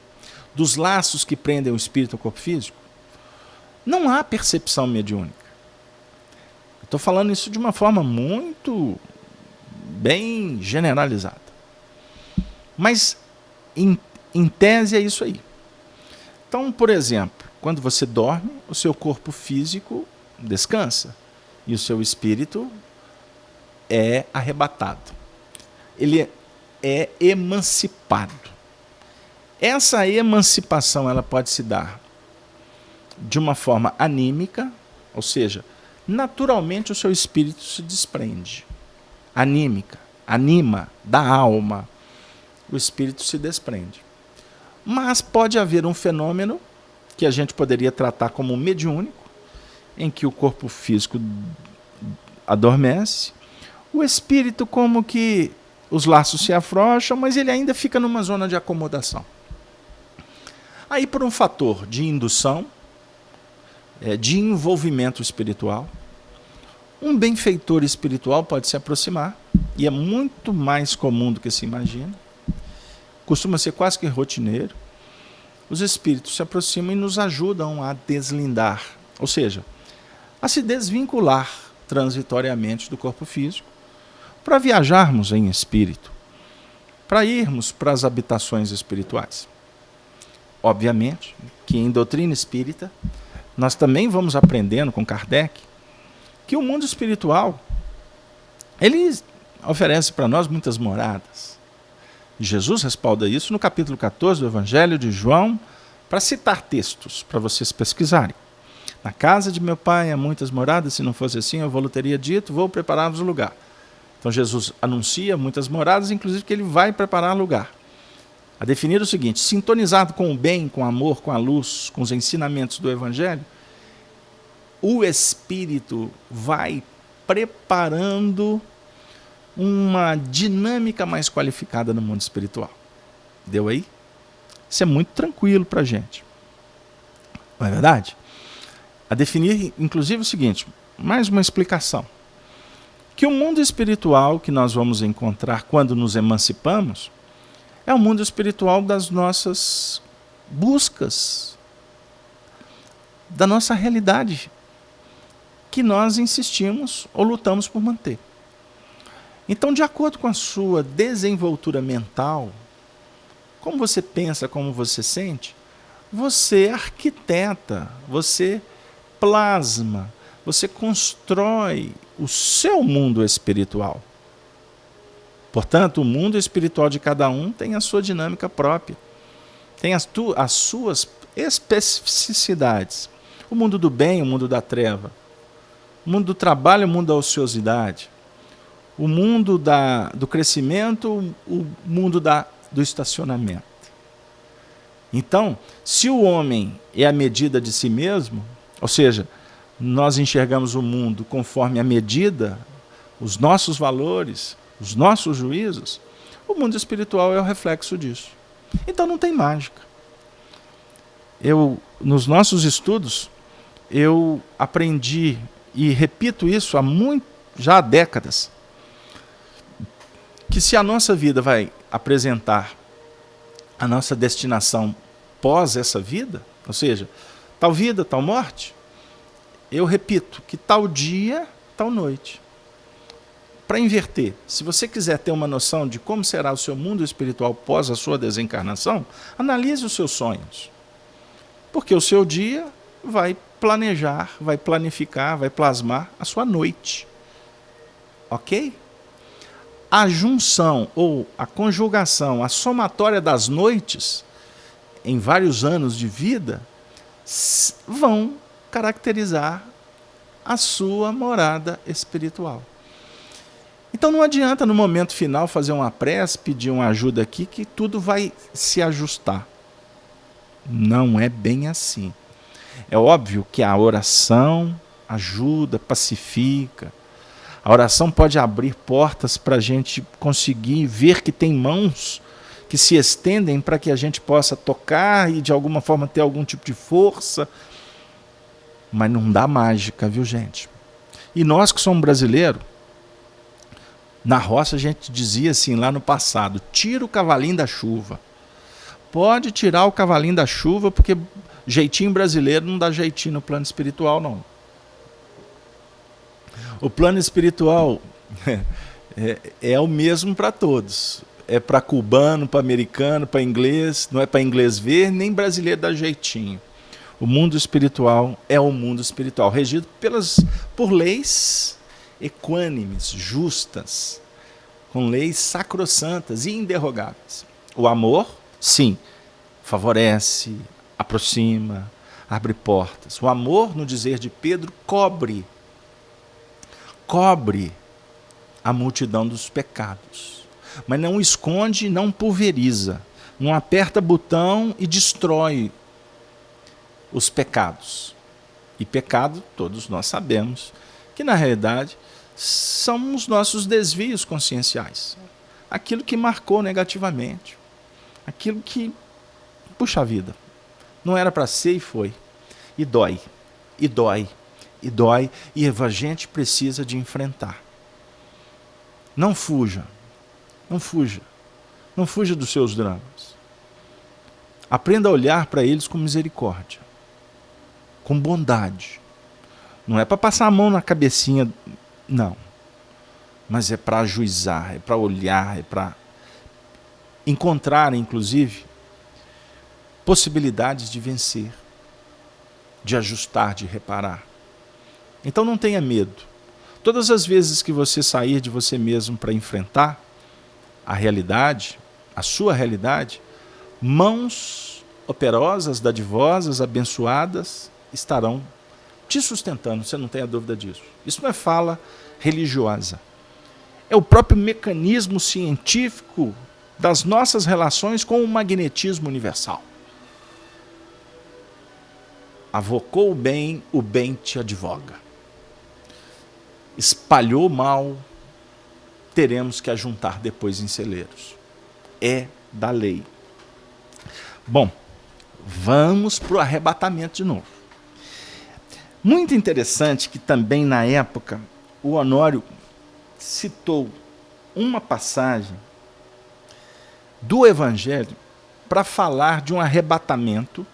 dos laços que prendem o espírito ao corpo físico, não há percepção mediúnica. Estou falando isso de uma forma muito bem generalizada. Mas, em tese, é isso aí. Então, por exemplo, quando você dorme, o seu corpo físico descansa e o seu espírito é arrebatado. Ele é emancipado. Essa emancipação ela pode se dar de uma forma anímica, ou seja, naturalmente o seu espírito se desprende. Anímica, anima, da alma, o espírito se desprende. Mas pode haver um fenômeno que a gente poderia tratar como mediúnico, em que o corpo físico adormece, o espírito como que os laços se afrouxam, mas ele ainda fica numa zona de acomodação. Aí, por um fator de indução, de envolvimento espiritual, um benfeitor espiritual pode se aproximar, e é muito mais comum do que se imagina, costuma ser quase que rotineiro. Os espíritos se aproximam e nos ajudam a deslindar, ou seja, a se desvincular transitoriamente do corpo físico, para viajarmos em espírito, para irmos para as habitações espirituais. Obviamente que em doutrina espírita, nós também vamos aprendendo com Kardec que o mundo espiritual, ele oferece para nós muitas moradas. Jesus respalda isso no capítulo 14 do Evangelho de João, para citar textos, para vocês pesquisarem. Na casa de meu pai há muitas moradas, se não fosse assim eu vou teria dito, vou preparar-vos o lugar. Então Jesus anuncia muitas moradas, inclusive que ele vai preparar lugar. A definir o seguinte: sintonizado com o bem, com o amor, com a luz, com os ensinamentos do Evangelho, o Espírito vai preparando uma dinâmica mais qualificada no mundo espiritual. Deu aí? Isso é muito tranquilo para a gente. Não é verdade? A definir, inclusive, o seguinte, mais uma explicação. Que o mundo espiritual que nós vamos encontrar quando nos emancipamos é o mundo espiritual das nossas buscas, da nossa realidade, que nós insistimos ou lutamos por manter. Então, de acordo com a sua desenvoltura mental, como você pensa, como você sente, você arquiteta, você plasma, você constrói o seu mundo espiritual. Portanto, o mundo espiritual de cada um tem a sua dinâmica própria, tem as suas especificidades. O mundo do bem, o mundo da treva, o mundo do trabalho, o mundo da ociosidade, o mundo do crescimento, o mundo do estacionamento. Então, se o homem é a medida de si mesmo, ou seja, nós enxergamos o mundo conforme a medida, os nossos valores, os nossos juízos, o mundo espiritual é o reflexo disso. Então não tem mágica. Nos nossos estudos, eu aprendi, e repito isso já há décadas, que se a nossa vida vai apresentar a nossa destinação pós essa vida, ou seja, tal vida, tal morte, eu repito que tal dia, tal noite. Para inverter, se você quiser ter uma noção de como será o seu mundo espiritual pós a sua desencarnação, analise os seus sonhos. Porque o seu dia vai planejar, vai planificar, vai plasmar a sua noite. Ok? A junção ou a conjugação, a somatória das noites, em vários anos de vida, vão caracterizar a sua morada espiritual. Então não adianta no momento final fazer uma prece, pedir uma ajuda aqui, que tudo vai se ajustar. Não é bem assim. É óbvio que a oração ajuda, pacifica. A oração pode abrir portas para a gente conseguir ver que tem mãos que se estendem para que a gente possa tocar e de alguma forma ter algum tipo de força. Mas não dá mágica, viu, gente? E nós que somos brasileiros, na roça a gente dizia assim lá no passado: tira o cavalinho da chuva. Pode tirar o cavalinho da chuva, porque jeitinho brasileiro não dá jeitinho no plano espiritual, não. O plano espiritual é o mesmo para todos. É para cubano, para americano, para inglês, não é para inglês ver, nem brasileiro dá jeitinho. O mundo espiritual é o mundo espiritual, regido por leis equânimes, justas, com leis sacrossantas e inderrogáveis. O amor, sim, favorece, aproxima, abre portas. O amor, no dizer de Pedro, cobre a multidão dos pecados, mas não esconde, não pulveriza, não aperta botão e destrói os pecados. E pecado, todos nós sabemos, que na realidade são os nossos desvios conscienciais. Aquilo que marcou negativamente. Aquilo que, puxa vida, não era para ser e foi. E dói, e dói, e dói, e a gente precisa de enfrentar. Não fuja, não fuja, não fuja dos seus dramas. Aprenda a olhar para eles com misericórdia, com bondade. Não é para passar a mão na cabecinha, não. Mas é para ajuizar, é para olhar, é para encontrar, inclusive, possibilidades de vencer, de ajustar, de reparar. Então não tenha medo. Todas as vezes que você sair de você mesmo para enfrentar a realidade, a sua realidade, mãos operosas, dadivosas, abençoadas, estarão te sustentando, você não tenha dúvida disso. Isso não é fala religiosa. É o próprio mecanismo científico das nossas relações com o magnetismo universal. Avocou o bem te advoga. Espalhou o mal, teremos que ajuntar depois em celeiros. É da lei. Bom, vamos para o arrebatamento de novo. Muito interessante que também na época o Honório citou uma passagem do Evangelho para falar de um arrebatamento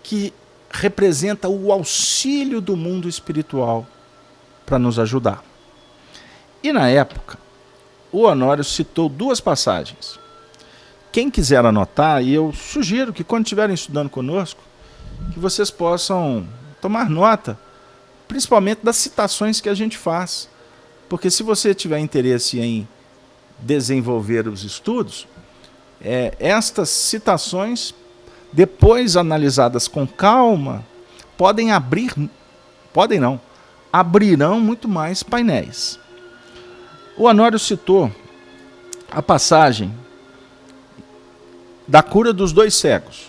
que representa o auxílio do mundo espiritual para nos ajudar. E na época, o Honório citou duas passagens quem quiser anotar, e eu sugiro que quando estiverem estudando conosco, que vocês possam tomar nota, principalmente das citações que a gente faz. Porque se você tiver interesse em desenvolver os estudos, estas citações, depois analisadas com calma, abrirão muito mais painéis. O Honório citou a passagem da cura dos 2 cegos,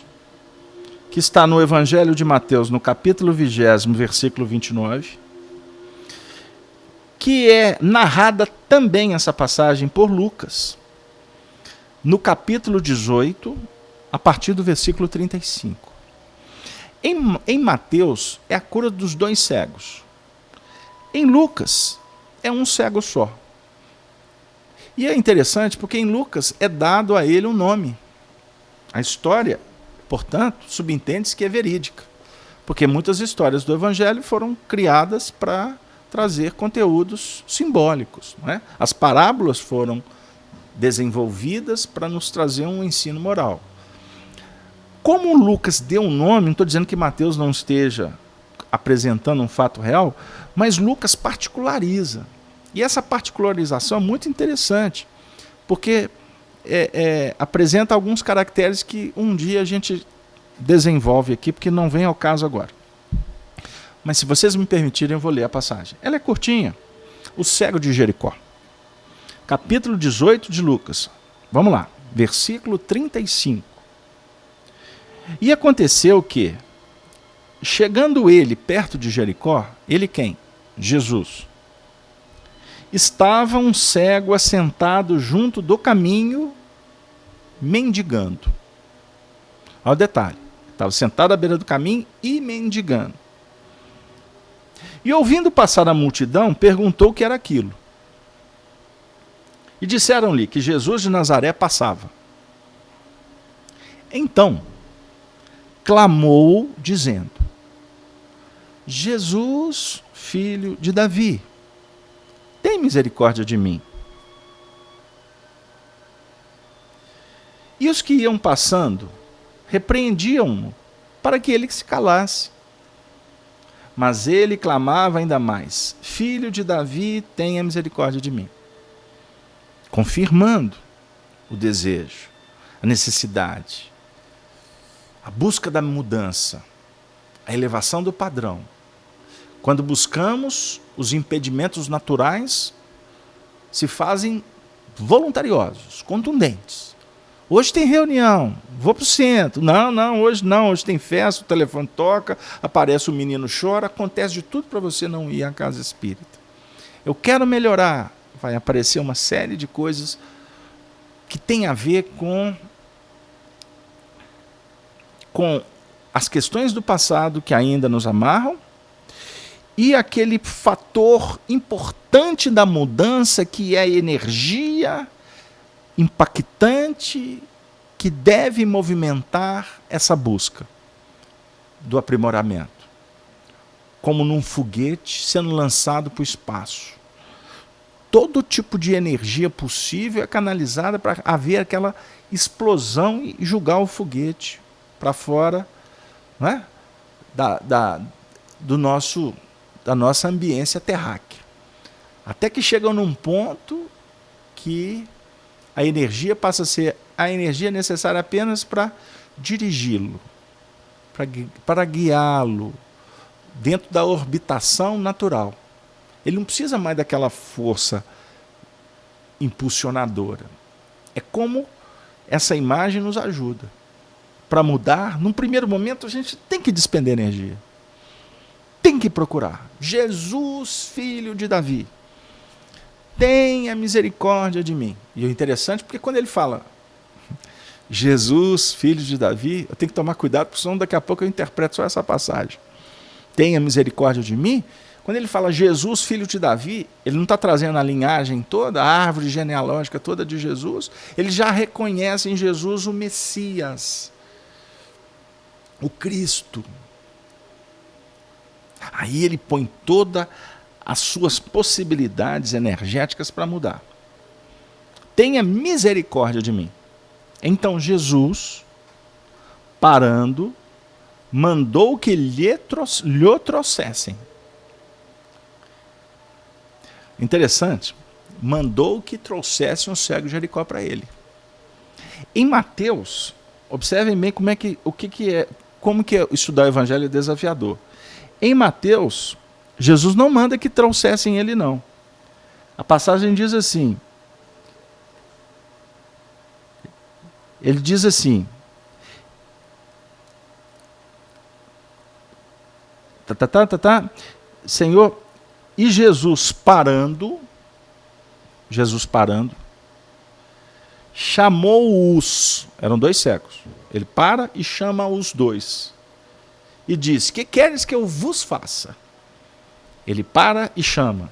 que está no Evangelho de Mateus, no capítulo 20, versículo 29, que é narrada também essa passagem por Lucas, no capítulo 18, a partir do versículo 35. Em Mateus, é a cura dos 2 cegos. Em Lucas, é um cego só. E é interessante porque em Lucas é dado a ele um nome. A história, portanto, subentende-se que é verídica. Porque muitas histórias do Evangelho foram criadas para trazer conteúdos simbólicos, não é? As parábolas foram desenvolvidas para nos trazer um ensino moral. Como Lucas deu um nome, não estou dizendo que Mateus não esteja apresentando um fato real, mas Lucas particulariza. E essa particularização é muito interessante, porque apresenta alguns caracteres que um dia a gente desenvolve aqui, porque não vem ao caso agora. Mas se vocês me permitirem, eu vou ler a passagem. Ela é curtinha. O cego de Jericó. Capítulo 18 de Lucas. Vamos lá. Versículo 35. E aconteceu que, chegando ele perto de Jericó, ele quem? Jesus. Estava um cego assentado junto do caminho, mendigando. Olha o detalhe. Estava sentado à beira do caminho e mendigando. E ouvindo passar a multidão, perguntou o que era aquilo. E disseram-lhe que Jesus de Nazaré passava. Então, clamou, dizendo: Jesus, filho de Davi, tem misericórdia de mim. E os que iam passando repreendiam-no para que ele se calasse. Mas ele clamava ainda mais: Filho de Davi, tenha misericórdia de mim. Confirmando o desejo, a necessidade, a busca da mudança, a elevação do padrão. Quando buscamos, os impedimentos naturais se fazem voluntariosos, contundentes. Hoje tem reunião, vou para o centro. Não, hoje tem festa, o telefone toca, aparece o menino, chora, acontece de tudo para você não ir à casa espírita. Eu quero melhorar, vai aparecer uma série de coisas que tem a ver com as questões do passado que ainda nos amarram e aquele fator importante da mudança que é a energia impactante que deve movimentar essa busca do aprimoramento. Como num foguete sendo lançado para o espaço. Todo tipo de energia possível é canalizada para haver aquela explosão e jogar o foguete para fora, não é? da nossa ambiência terráquea. Até que chega num ponto que a energia passa a ser a energia necessária apenas para dirigi-lo, para guiá-lo dentro da orbitação natural. Ele não precisa mais daquela força impulsionadora. É como essa imagem nos ajuda. Para mudar, num primeiro momento, a gente tem que despender energia. Tem que procurar. Jesus, filho de Davi, tenha misericórdia de mim. E é interessante porque quando ele fala Jesus, filho de Davi, eu tenho que tomar cuidado, porque senão daqui a pouco eu interpreto só essa passagem. Tenha misericórdia de mim. Quando ele fala Jesus, filho de Davi, ele não está trazendo a linhagem toda, a árvore genealógica toda de Jesus, ele já reconhece em Jesus o Messias, o Cristo. Aí ele põe todas as suas possibilidades energéticas para mudar. Tenha misericórdia de mim. Então Jesus, parando, mandou que lhe trouxessem. Interessante, mandou que trouxessem o cego de Jericó para ele. Em Mateus, observem bem como que estudar o evangelho é desafiador. Em Mateus, Jesus não manda que trouxessem ele, não. A passagem diz assim, ele diz assim, Senhor, e Jesus parando, chamou-os, eram 2 cegos, ele para e chama os 2, e diz, que queres que eu vos faça? Ele para e chama.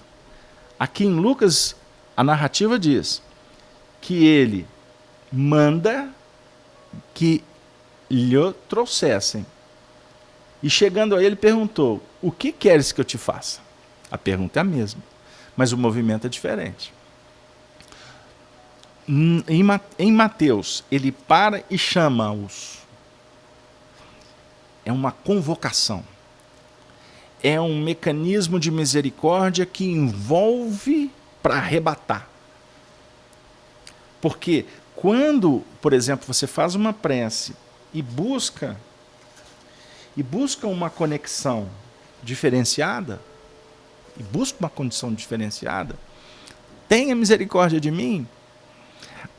Aqui em Lucas, a narrativa diz que ele manda que lhe trouxessem. E chegando a ele, perguntou, o que queres que eu te faça? A pergunta é a mesma, mas o movimento é diferente. Em Mateus, ele para e chama-os. É uma convocação. É um mecanismo de misericórdia que envolve para arrebatar. Porque quando, por exemplo, você faz uma prece e busca uma conexão diferenciada, tenha misericórdia de mim,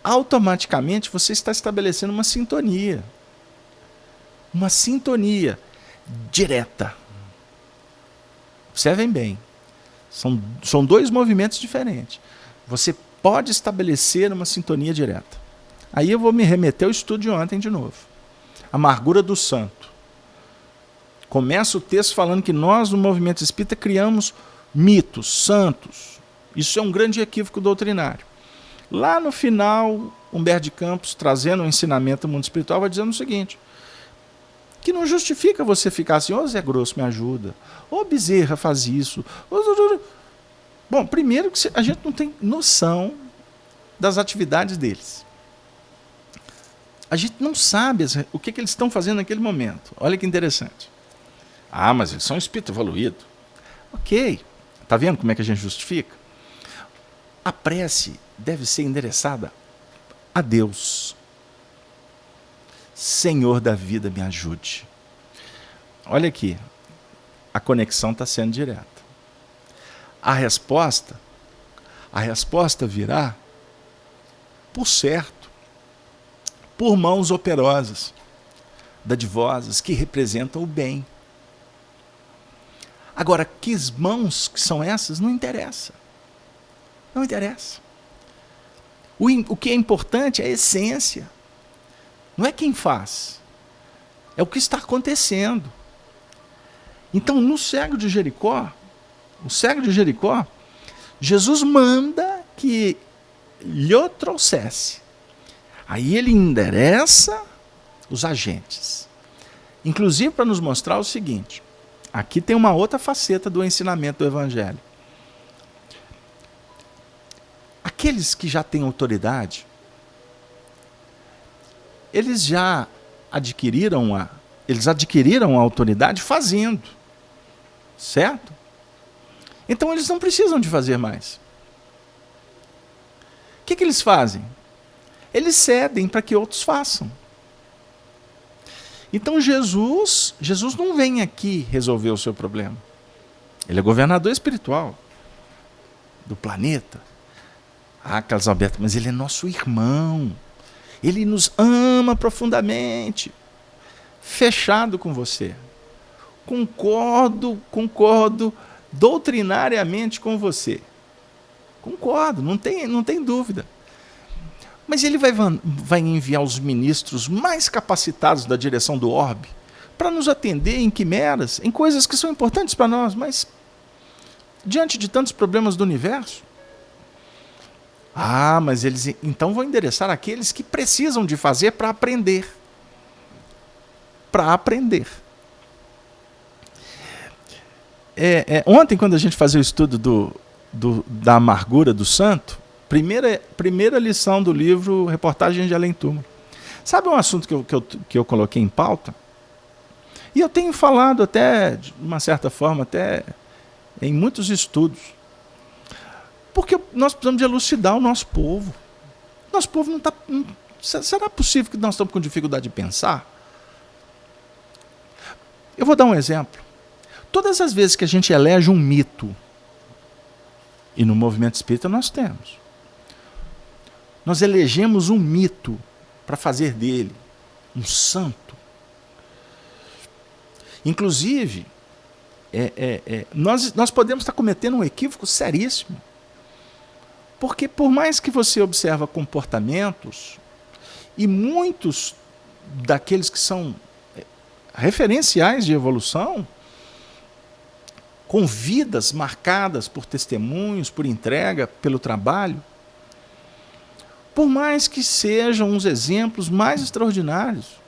automaticamente você está estabelecendo uma sintonia direta. Observem bem, são 2 movimentos diferentes. Você pode estabelecer uma sintonia direta. Aí eu vou me remeter ao estudo de ontem de novo. Amargura do santo. Começa o texto falando que nós, no movimento espírita, criamos mitos, santos. Isso é um grande equívoco doutrinário. Lá no final, Humberto de Campos, trazendo o ensinamento do mundo espiritual, vai dizendo o seguinte, que não justifica você ficar assim, ô Zé Grosso, me ajuda, ô Bezerra, faz isso. Bom, primeiro que a gente não tem noção das atividades deles. A gente não sabe o que eles estão fazendo naquele momento. Olha que interessante. Ah, mas eles são espírito evoluído. Ok, está vendo como é que a gente justifica? A prece deve ser endereçada a Deus. Senhor da vida, me ajude. Olha aqui, a conexão está sendo direta. A resposta virá, por certo, por mãos operosas, dadivosas, que representam o bem. Agora, que mãos que são essas, não interessa. Não interessa. O que é importante é a essência. Não é quem faz. É o que está acontecendo. Então, no cego de Jericó, Jesus manda que lhe trouxesse. Aí ele endereça os agentes. Inclusive para nos mostrar o seguinte, aqui tem uma outra faceta do ensinamento do Evangelho. Aqueles que já têm autoridade, eles já adquiriram a autoridade fazendo, certo? Então eles não precisam de fazer mais. O que eles fazem? Eles cedem para que outros façam. Então Jesus não vem aqui resolver o seu problema. Ele é governador espiritual do planeta. Ah, Carlos Alberto, mas ele é nosso irmão. Ele nos ama profundamente. Fechado com você. Concordo doutrinariamente com você. Concordo, não tem dúvida. Mas ele vai enviar os ministros mais capacitados da direção do orbe para nos atender em quimeras, em coisas que são importantes para nós, mas diante de tantos problemas do universo. Ah, mas eles então vão endereçar aqueles que precisam de fazer para aprender. Para aprender. Ontem, quando a gente fazia o estudo da amargura do santo, primeira lição do livro Reportagem de Além Túmulo, Sabe um assunto que eu coloquei em pauta? E eu tenho falado até, de uma certa forma, até em muitos estudos. Porque nós precisamos de elucidar o nosso povo. Nosso povo não está... Será possível que nós estamos com dificuldade de pensar? Eu vou dar um exemplo. Todas as vezes que a gente elege um mito, e no movimento espírita nós temos, nós elegemos um mito para fazer dele um santo. Inclusive, nós podemos estar cometendo um equívoco seríssimo. Porque por mais que você observa comportamentos, e muitos daqueles que são referenciais de evolução, com vidas marcadas por testemunhos, por entrega, pelo trabalho, por mais que sejam uns exemplos mais extraordinários,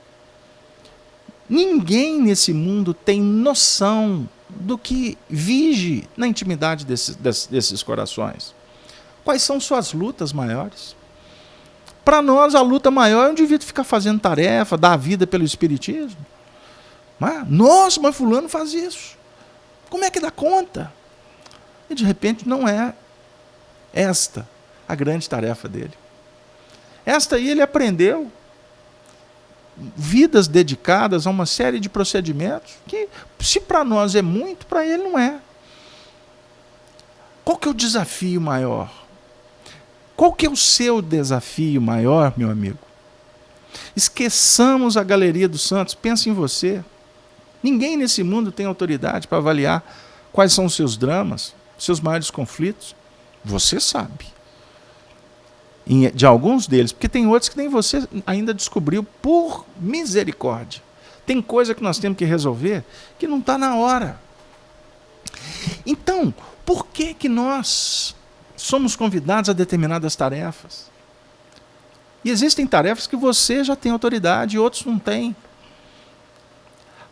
ninguém nesse mundo tem noção do que vige na intimidade desses corações. Quais são suas lutas maiores? Para nós, a luta maior é um indivíduo ficar fazendo tarefa, dar a vida pelo espiritismo. Nossa, mas fulano faz isso. Como é que dá conta? E de repente não é esta a grande tarefa dele. Esta aí ele aprendeu vidas dedicadas a uma série de procedimentos que, se para nós é muito, para ele não é. Qual que é o desafio maior? Qual que é o seu desafio maior, meu amigo? Esqueçamos a galeria dos santos, pense em você. Ninguém nesse mundo tem autoridade para avaliar quais são os seus dramas, seus maiores conflitos. Você sabe. De alguns deles, porque tem outros que nem você ainda descobriu por misericórdia. Tem coisa que nós temos que resolver que não está na hora. Então, por que nós somos convidados a determinadas tarefas? E existem tarefas que você já tem autoridade e outros não têm.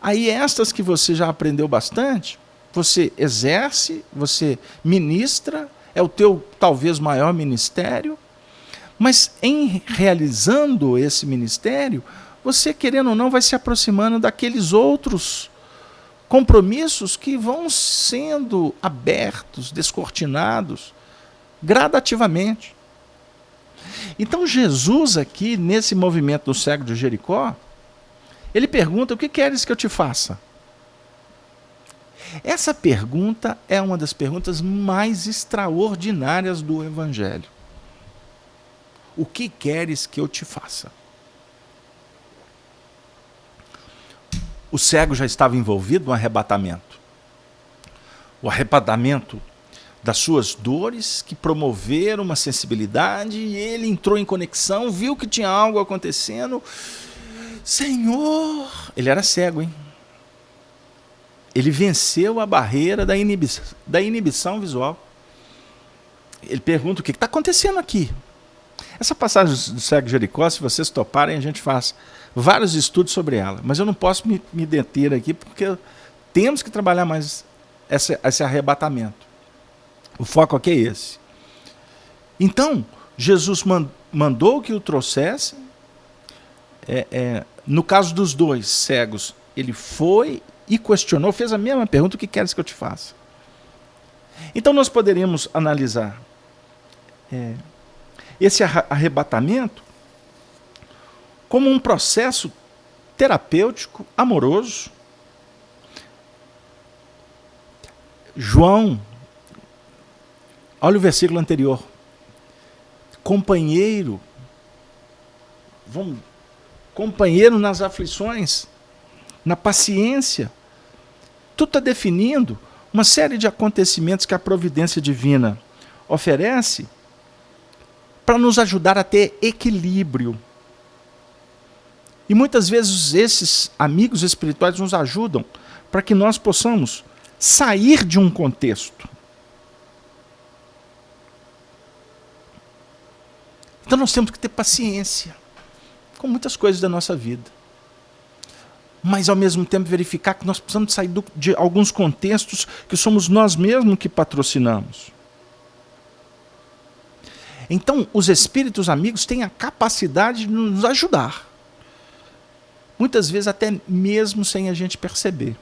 Aí estas que você já aprendeu bastante, você exerce, você ministra, é o teu talvez maior ministério, mas em realizando esse ministério, você, querendo ou não, vai se aproximando daqueles outros compromissos que vão sendo abertos, descortinados, gradativamente. Então Jesus aqui, nesse movimento do cego de Jericó, ele pergunta: o que queres que eu te faça? Essa pergunta é uma das perguntas mais extraordinárias do Evangelho. O que queres que eu te faça? O cego já estava envolvido no arrebatamento. O arrebatamento das suas dores que promoveram uma sensibilidade, e ele entrou em conexão, viu que tinha algo acontecendo. Senhor! Ele era cego, hein? Ele venceu a barreira da inibição visual. Ele pergunta: o que está acontecendo aqui? Essa passagem do cego de Jericó, se vocês toparem, a gente faz vários estudos sobre ela. Mas eu não posso me deter aqui, porque temos que trabalhar mais esse arrebatamento. O foco aqui é esse. Então, Jesus mandou que o trouxessem. No caso dos dois cegos, ele foi e questionou, fez a mesma pergunta: o que queres que eu te faça? Então nós poderíamos analisar esse arrebatamento como um processo terapêutico, amoroso. João, olha o versículo anterior. Companheiro nas aflições, na paciência. Tudo está definindo uma série de acontecimentos que a providência divina oferece para nos ajudar a ter equilíbrio. E muitas vezes esses amigos espirituais nos ajudam para que nós possamos sair de um contexto. Então nós temos que ter paciência com muitas coisas da nossa vida. Mas ao mesmo tempo verificar que nós precisamos sair de alguns contextos que somos nós mesmos que patrocinamos. Então os espíritos amigos têm a capacidade de nos ajudar. muitas vezes até mesmo sem a gente perceber.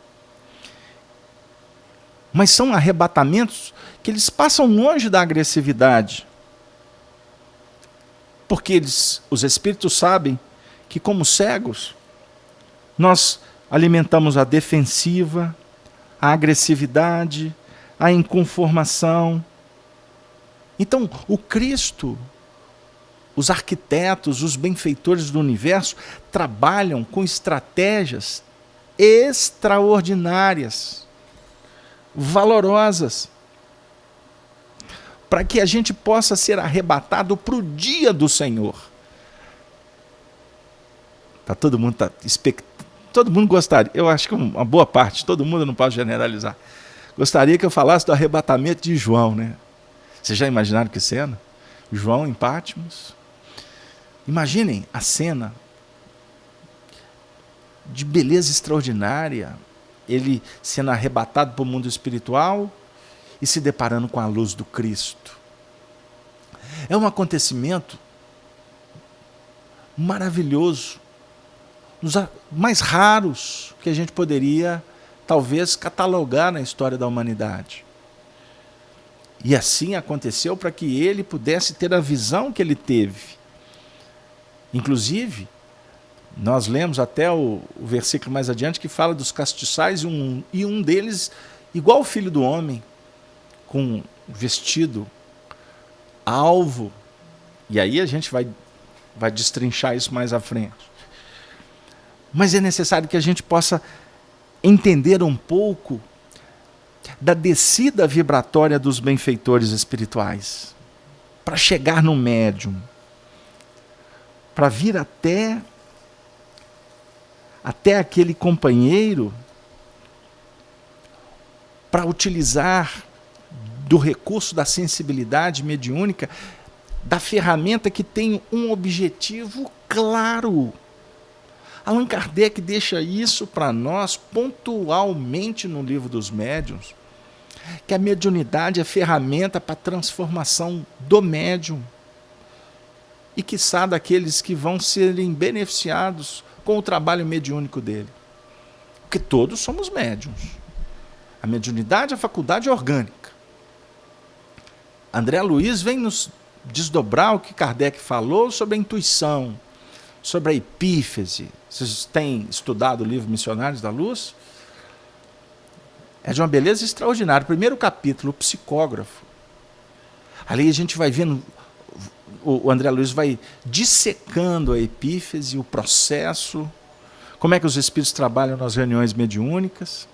Mas são arrebatamentos que eles passam longe da agressividade. Porque os espíritos sabem que, como cegos, nós alimentamos a defensiva, a agressividade, a inconformação. Então, o Cristo, os arquitetos, os benfeitores do universo, trabalham com estratégias extraordinárias, valorosas, para que a gente possa ser arrebatado para o dia do Senhor. Todo mundo gostaria, eu acho que uma boa parte, todo mundo, não posso generalizar, gostaria que eu falasse do arrebatamento de João, né? Vocês já imaginaram que cena? João em Patmos. Imaginem a cena de beleza extraordinária, ele sendo arrebatado para o mundo espiritual e se deparando com a luz do Cristo. É um acontecimento maravilhoso, dos mais raros que a gente poderia, talvez, catalogar na história da humanidade. E assim aconteceu para que ele pudesse ter a visão que ele teve. Inclusive, nós lemos até o versículo mais adiante que fala dos castiçais e um deles, igual o Filho do Homem, com vestido alvo. E aí a gente vai destrinchar isso mais à frente. Mas é necessário que a gente possa entender um pouco da descida vibratória dos benfeitores espirituais, para chegar no médium, para vir até aquele companheiro, para utilizar do recurso da sensibilidade mediúnica, da ferramenta que tem um objetivo claro. Allan Kardec deixa isso para nós pontualmente no Livro dos Médiuns, que a mediunidade é ferramenta para a transformação do médium e, quiçá, daqueles que vão serem beneficiados com o trabalho mediúnico dele. Porque todos somos médiuns. A mediunidade é a faculdade orgânica. André Luiz vem nos desdobrar o que Kardec falou sobre a intuição, sobre a epífise. Vocês têm estudado o livro Missionários da Luz? É de uma beleza extraordinária. Primeiro capítulo, o psicógrafo. Ali a gente vai vendo, o André Luiz vai dissecando a epífise, o processo, como é que os espíritos trabalham nas reuniões mediúnicas,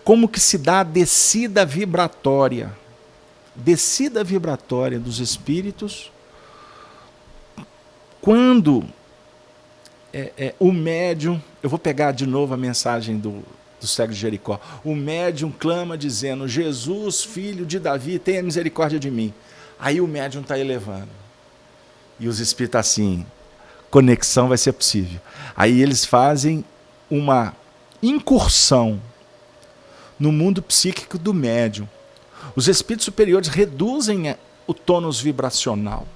como que se dá a descida vibratória dos espíritos, quando o médium, eu vou pegar de novo a mensagem do cego de Jericó, o médium clama dizendo: Jesus, filho de Davi, tenha misericórdia de mim. Aí o médium está elevando. E os espíritos assim, conexão vai ser possível. Aí eles fazem uma incursão no mundo psíquico do médium. Os espíritos superiores reduzem o tônus vibracional.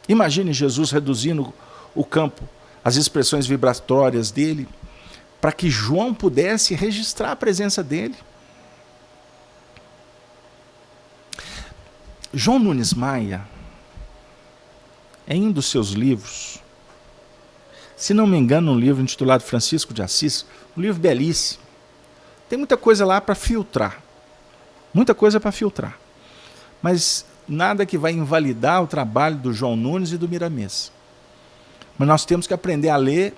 Imagine Jesus reduzindo o campo, as expressões vibratórias dele, para que João pudesse registrar a presença dele. João Nunes Maia, em um dos seus livros, se não me engano, um livro intitulado Francisco de Assis, um livro belíssimo, tem muita coisa lá para filtrar, mas nada que vai invalidar o trabalho do João Nunes e do Miramês. Mas nós temos que aprender a ler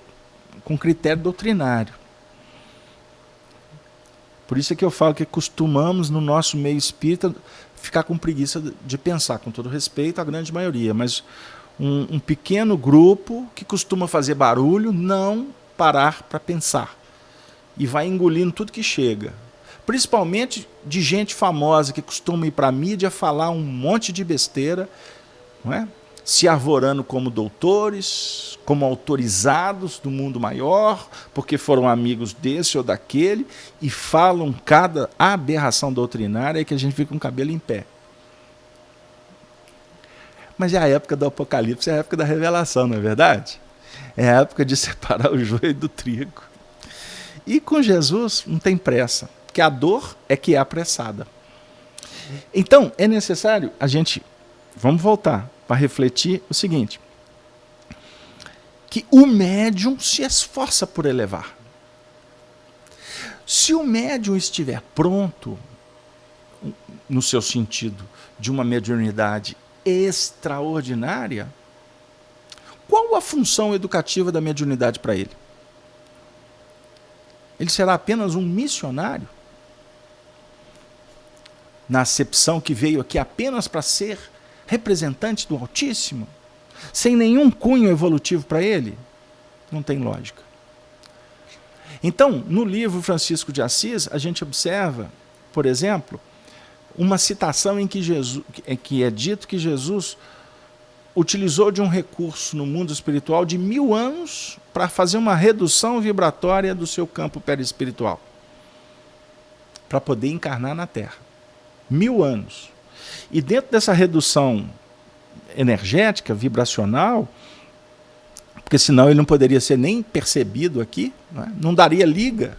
com critério doutrinário. Por isso é que eu falo que costumamos, no nosso meio espírita, ficar com preguiça de pensar, com todo respeito à grande maioria, mas um pequeno grupo que costuma fazer barulho, não parar para pensar. E vai engolindo tudo que chega. Principalmente de gente famosa que costuma ir para a mídia falar um monte de besteira, não é? Se arvorando como doutores, como autorizados do mundo maior, porque foram amigos desse ou daquele, e falam cada aberração doutrinária que a gente fica com o cabelo em pé. Mas é a época do Apocalipse, é a época da revelação, não é verdade? É a época de separar o joio do trigo. E com Jesus não tem pressa, porque a dor é que é apressada. Então, é necessário a gente, vamos voltar para refletir o seguinte, que o médium se esforça por elevar. Se o médium estiver pronto, no seu sentido de uma mediunidade extraordinária, qual a função educativa da mediunidade para ele? Ele será apenas um missionário? Na acepção que veio aqui apenas para ser representante do Altíssimo? Sem nenhum cunho evolutivo para ele? Não tem lógica. Então, no livro Francisco de Assis, a gente observa, por exemplo, uma citação em que é dito que Jesus utilizou de um recurso no mundo espiritual de 1000 anos para fazer uma redução vibratória do seu campo perispiritual, para poder encarnar na Terra. 1000 anos. E dentro dessa redução energética, vibracional, porque senão ele não poderia ser nem percebido aqui, não daria liga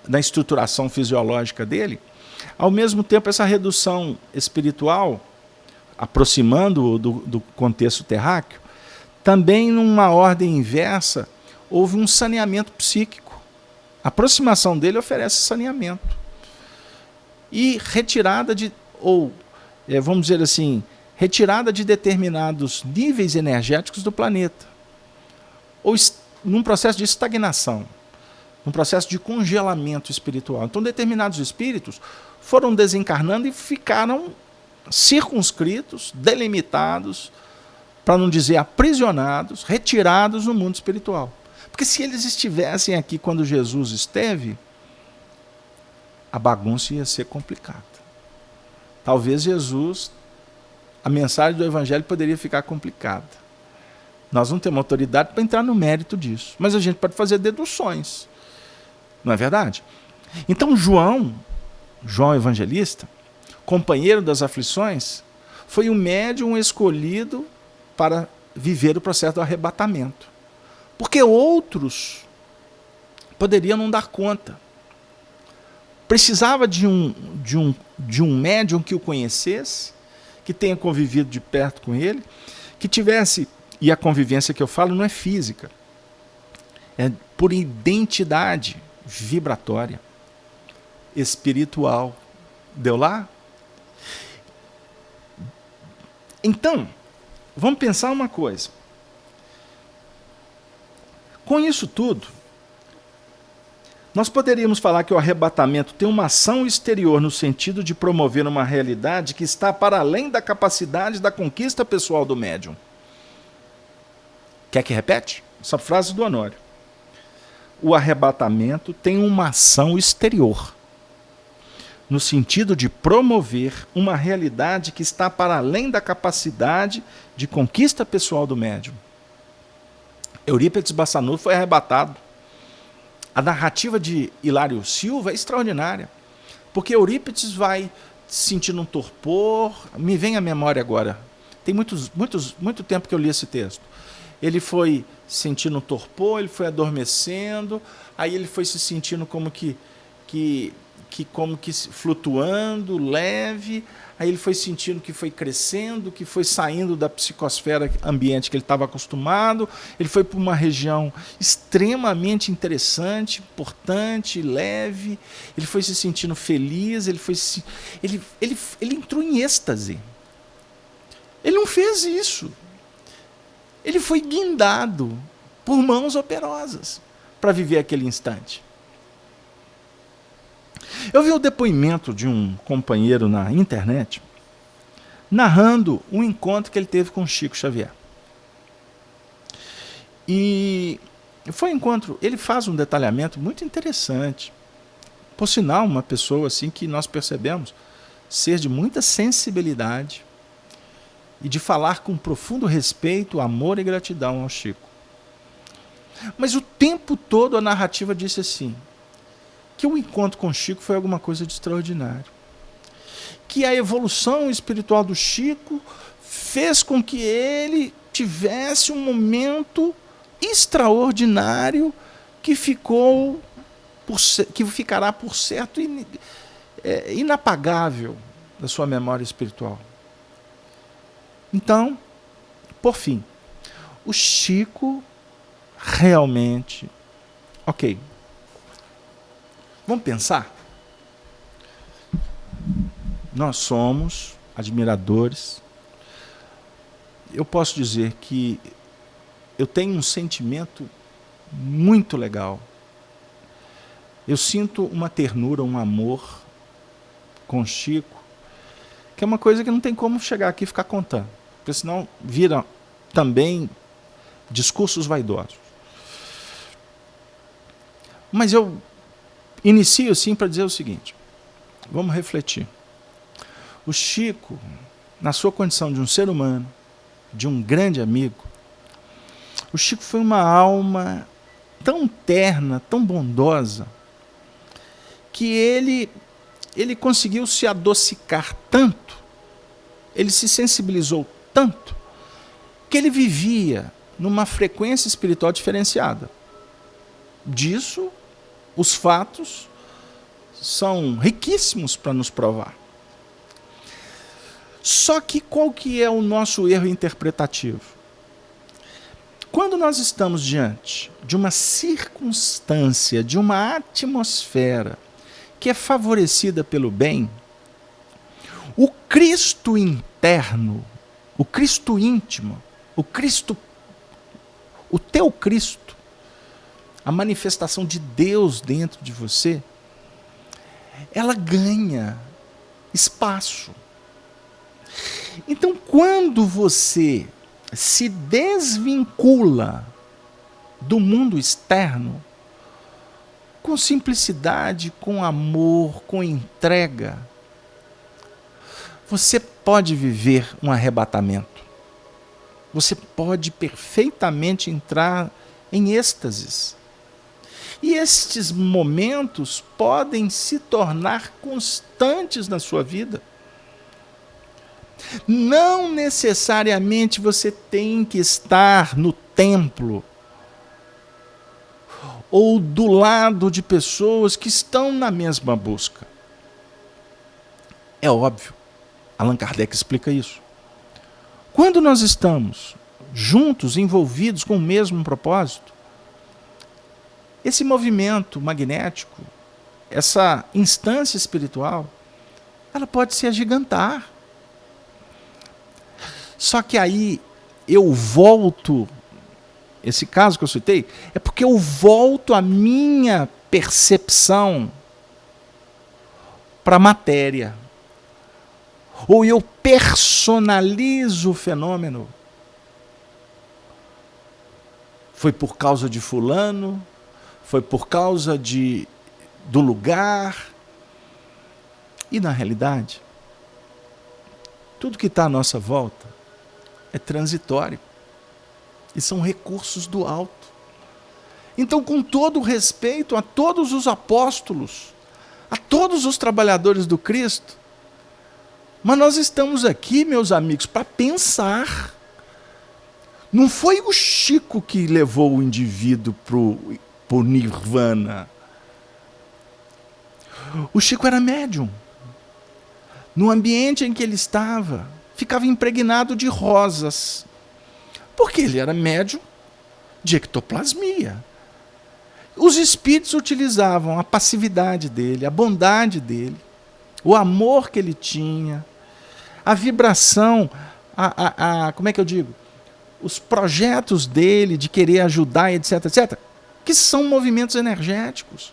na estruturação fisiológica dele. Ao mesmo tempo, essa redução espiritual, aproximando do contexto terráqueo, também numa ordem inversa, houve um saneamento psíquico. A aproximação dele oferece saneamento. E retirada de, vamos dizer assim, retirada de determinados níveis energéticos do planeta. Ou num processo de estagnação, num processo de congelamento espiritual. Então, determinados espíritos foram desencarnando e ficaram circunscritos, delimitados, para não dizer aprisionados, retirados no mundo espiritual. Porque se eles estivessem aqui quando Jesus esteve, a bagunça ia ser complicada. Talvez Jesus, a mensagem do Evangelho poderia ficar complicada. Nós não temos autoridade para entrar no mérito disso, mas a gente pode fazer deduções. Não é verdade? Então João Evangelista, companheiro das aflições, foi o médium escolhido para viver o processo do arrebatamento. Porque outros poderiam não dar conta. Precisava de um médium que o conhecesse, que tenha convivido de perto com ele, que tivesse, e a convivência que eu falo não é física, é por identidade vibratória, espiritual. Deu lá? Então, vamos pensar uma coisa. Com isso tudo, nós poderíamos falar que o arrebatamento tem uma ação exterior no sentido de promover uma realidade que está para além da capacidade da conquista pessoal do médium. Quer que repete? Essa frase do Honório. O arrebatamento tem uma ação exterior, no sentido de promover uma realidade que está para além da capacidade de conquista pessoal do médium. Eurípides Bassanufo foi arrebatado. A narrativa de Hilário Silva é extraordinária, porque Eurípides vai sentindo um torpor, me vem à memória agora, tem muito tempo que eu li esse texto. Ele foi sentindo um torpor, ele foi adormecendo, aí ele foi se sentindo como que flutuando, leve, aí ele foi sentindo que foi crescendo, que foi saindo da psicosfera ambiente que ele estava acostumado, ele foi para uma região extremamente interessante, importante, leve, ele foi se sentindo feliz, ele entrou em êxtase. Ele não fez isso. Ele foi guindado por mãos operosas para viver aquele instante. Eu vi o depoimento de um companheiro na internet narrando um encontro que ele teve com Chico Xavier. E foi um encontro, ele faz um detalhamento muito interessante. Por sinal, uma pessoa assim que nós percebemos ser de muita sensibilidade e de falar com profundo respeito, amor e gratidão ao Chico. Mas o tempo todo a narrativa disse assim, que o encontro com Chico foi alguma coisa de extraordinário. Que a evolução espiritual do Chico fez com que ele tivesse um momento extraordinário que que ficará por certo inapagável da sua memória espiritual. Então, por fim, o Chico realmente... Ok, vamos pensar? Nós somos admiradores. Eu posso dizer que eu tenho um sentimento muito legal. Eu sinto uma ternura, um amor com Chico, que é uma coisa que não tem como chegar aqui e ficar contando, porque senão vira também discursos vaidosos. Mas eu inicio assim para dizer o seguinte: vamos refletir. O Chico, na sua condição de um ser humano, de um grande amigo, o Chico foi uma alma tão terna, tão bondosa, que ele conseguiu se adocicar tanto, ele se sensibilizou tanto, que ele vivia numa frequência espiritual diferenciada. Disso, os fatos são riquíssimos para nos provar. Só que qual que é o nosso erro interpretativo? Quando nós estamos diante de uma circunstância, de uma atmosfera que é favorecida pelo bem, o Cristo interno, o Cristo íntimo, o teu Cristo, a manifestação de Deus dentro de você, ela ganha espaço. Então, quando você se desvincula do mundo externo, com simplicidade, com amor, com entrega, você pode viver um arrebatamento. Você pode perfeitamente entrar em êxtases. E estes momentos podem se tornar constantes na sua vida. Não necessariamente você tem que estar no templo ou do lado de pessoas que estão na mesma busca. É óbvio, Allan Kardec explica isso. Quando nós estamos juntos, envolvidos com o mesmo propósito, esse movimento magnético, essa instância espiritual, ela pode se agigantar. Só que aí eu volto, esse caso que eu citei, é porque eu volto a minha percepção para a matéria. Ou eu personalizo o fenômeno. Foi por causa de fulano, foi por causa do lugar. E na realidade, tudo que está à nossa volta é transitório. E são recursos do alto. Então, com todo o respeito a todos os apóstolos, a todos os trabalhadores do Cristo, mas nós estamos aqui, meus amigos, para pensar. Não foi o Chico que levou o indivíduo para o nirvana. O Chico era médium. No ambiente em que ele estava, ficava impregnado de rosas. Porque ele era médium de ectoplasmia. Os espíritos utilizavam a passividade dele, a bondade dele, o amor que ele tinha, a vibração, como é que eu digo? Os projetos dele de querer ajudar, etc, etc, que são movimentos energéticos.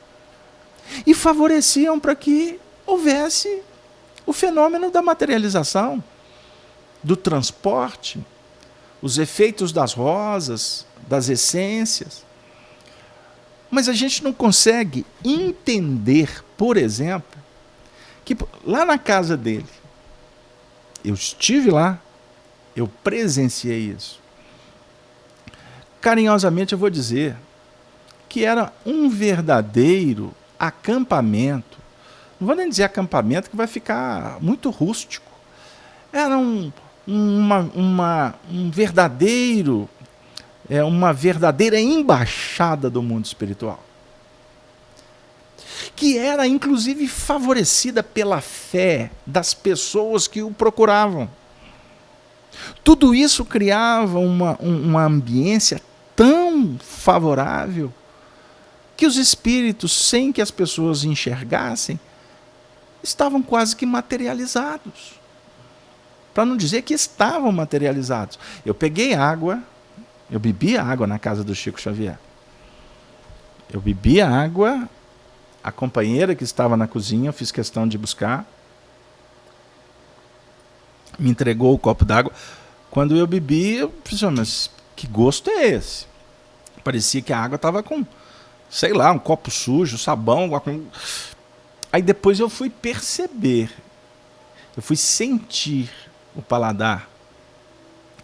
E favoreciam para que houvesse o fenômeno da materialização, do transporte, os efeitos das rosas, das essências. Mas a gente não consegue entender, por exemplo, que lá na casa dele, eu estive lá, eu presenciei isso. Carinhosamente eu vou dizer que era um verdadeiro acampamento. Não vou nem dizer acampamento, que vai ficar muito rústico. Era um verdadeiro uma verdadeira embaixada do mundo espiritual, que era inclusive favorecida pela fé das pessoas que o procuravam. Tudo isso criava uma ambiência tão favorável que os espíritos, sem que as pessoas enxergassem, estavam quase que materializados. Para não dizer que estavam materializados. Eu peguei água, eu bebi água na casa do Chico Xavier. Eu bebi água, a companheira que estava na cozinha, eu fiz questão de buscar, me entregou o copo d'água. Quando eu bebi, eu pensei, mas que gosto é esse? Parecia que a água estava com, sei lá, um copo sujo, sabão. Aí depois eu fui perceber, eu fui sentir o paladar.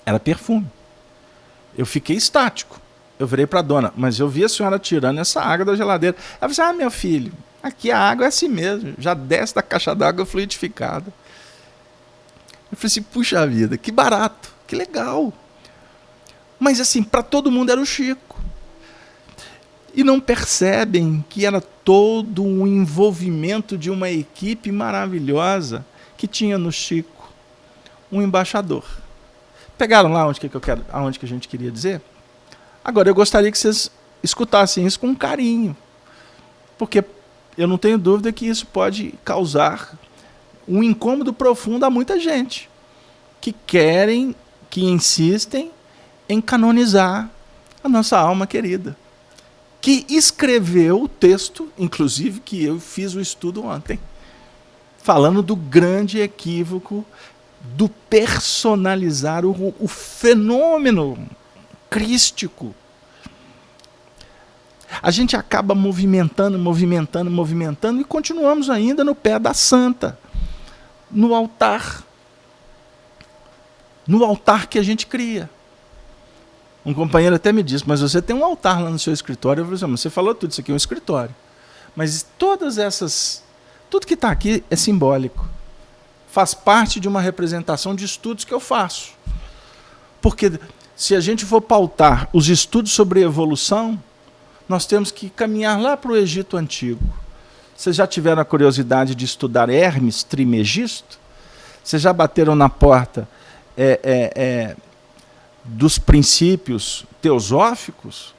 Era perfume. Eu fiquei estático. Eu virei para a dona, mas eu vi a senhora tirando essa água da geladeira. Ela disse, meu filho, aqui a água é assim mesmo, já desce da caixa d'água fluidificada. Eu falei assim, puxa vida, que barato, que legal. Mas assim, para todo mundo era o Chico. E não percebem que era todo um envolvimento de uma equipe maravilhosa que tinha no Chico um embaixador. Pegaram lá aonde que a gente queria dizer? Agora, eu gostaria que vocês escutassem isso com carinho, porque eu não tenho dúvida que isso pode causar um incômodo profundo a muita gente que insistem em canonizar a nossa alma querida, que escreveu o texto, inclusive, que eu fiz o estudo ontem, falando do grande equívoco do personalizar o fenômeno crístico. A gente acaba movimentando e continuamos ainda no pé da santa, no altar que a gente cria. Um companheiro até me disse, mas você tem um altar lá no seu escritório. Eu falei assim, você falou tudo, isso aqui é um escritório. Mas tudo que está aqui é simbólico. Faz parte de uma representação de estudos que eu faço. Porque se a gente for pautar os estudos sobre evolução, nós temos que caminhar lá para o Egito Antigo. Vocês já tiveram a curiosidade de estudar Hermes Trismegisto? Vocês já bateram na porta dos princípios teosóficos?